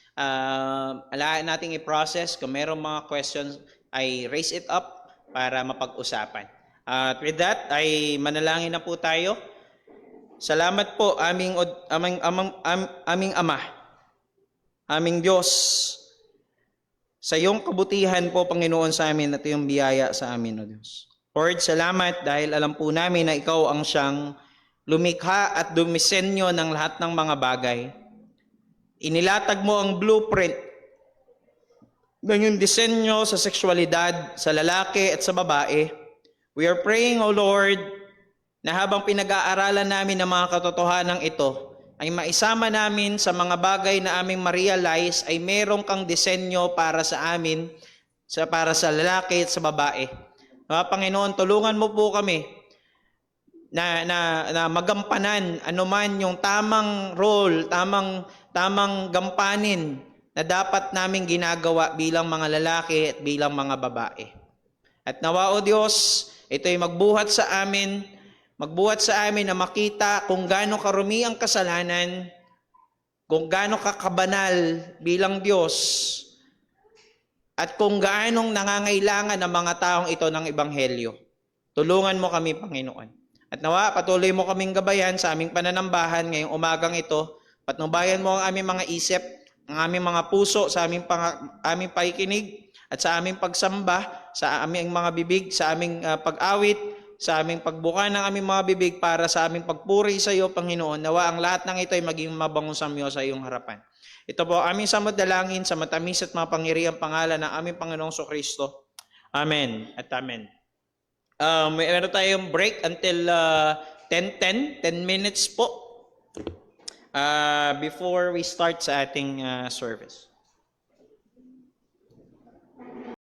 D: alaan nating i-process. Kung mayroong mga questions, ay raise it up para mapag-usapan. At with that, ay manalangin na po tayo. Salamat po aming Ama, aming Diyos, sa iyong kabutihan po, Panginoon, sa amin at iyong biyaya sa amin, O Diyos. Lord, salamat dahil alam po namin na ikaw ang siyang lumikha at dumisenyo ng lahat ng mga bagay. Inilatag mo ang blueprint ng iyong disenyo sa sexualidad, sa lalaki at sa babae. We are praying, O Lord, na habang pinag-aaralan namin ang mga katotohanan ito, ay maisama namin sa mga bagay na aming ma-realize ay merong kang disenyo para sa amin, para sa lalaki at sa babae. Panginoon, tulungan mo po kami na magampanan anuman yung tamang role, tamang gampanin na dapat naming ginagawa bilang mga lalaki at bilang mga babae. At nawa, O Diyos, ito'y magbuhat sa amin na makita kung gaano karumi ang kasalanan, kung gaano kakabanal bilang Diyos, at kung gaanong nangangailangan ng mga taong ito ng Ebanghelyo. Tulungan mo kami, Panginoon. At nawa, patuloy mo kaming gabayan sa aming pananambahan ngayong umagang ito. Patnubayan mo ang aming mga isip, ang aming mga puso, sa aming pakikinig, at sa aming pagsamba, sa aming mga bibig, sa aming pag-awit, sa aming pagbuka ng aming mga bibig para sa aming pagpuri sa iyo, Panginoon. Nawa ang lahat ng ito ay maging mabango sa iyo sa iyong harapan. Ito po aming samot-dalangin sa matamis at mapangirihang pangalan ng aming Panginoong Kristo. Amen at amen. Meron tayong break until 10 minutes po before we start sa ating service.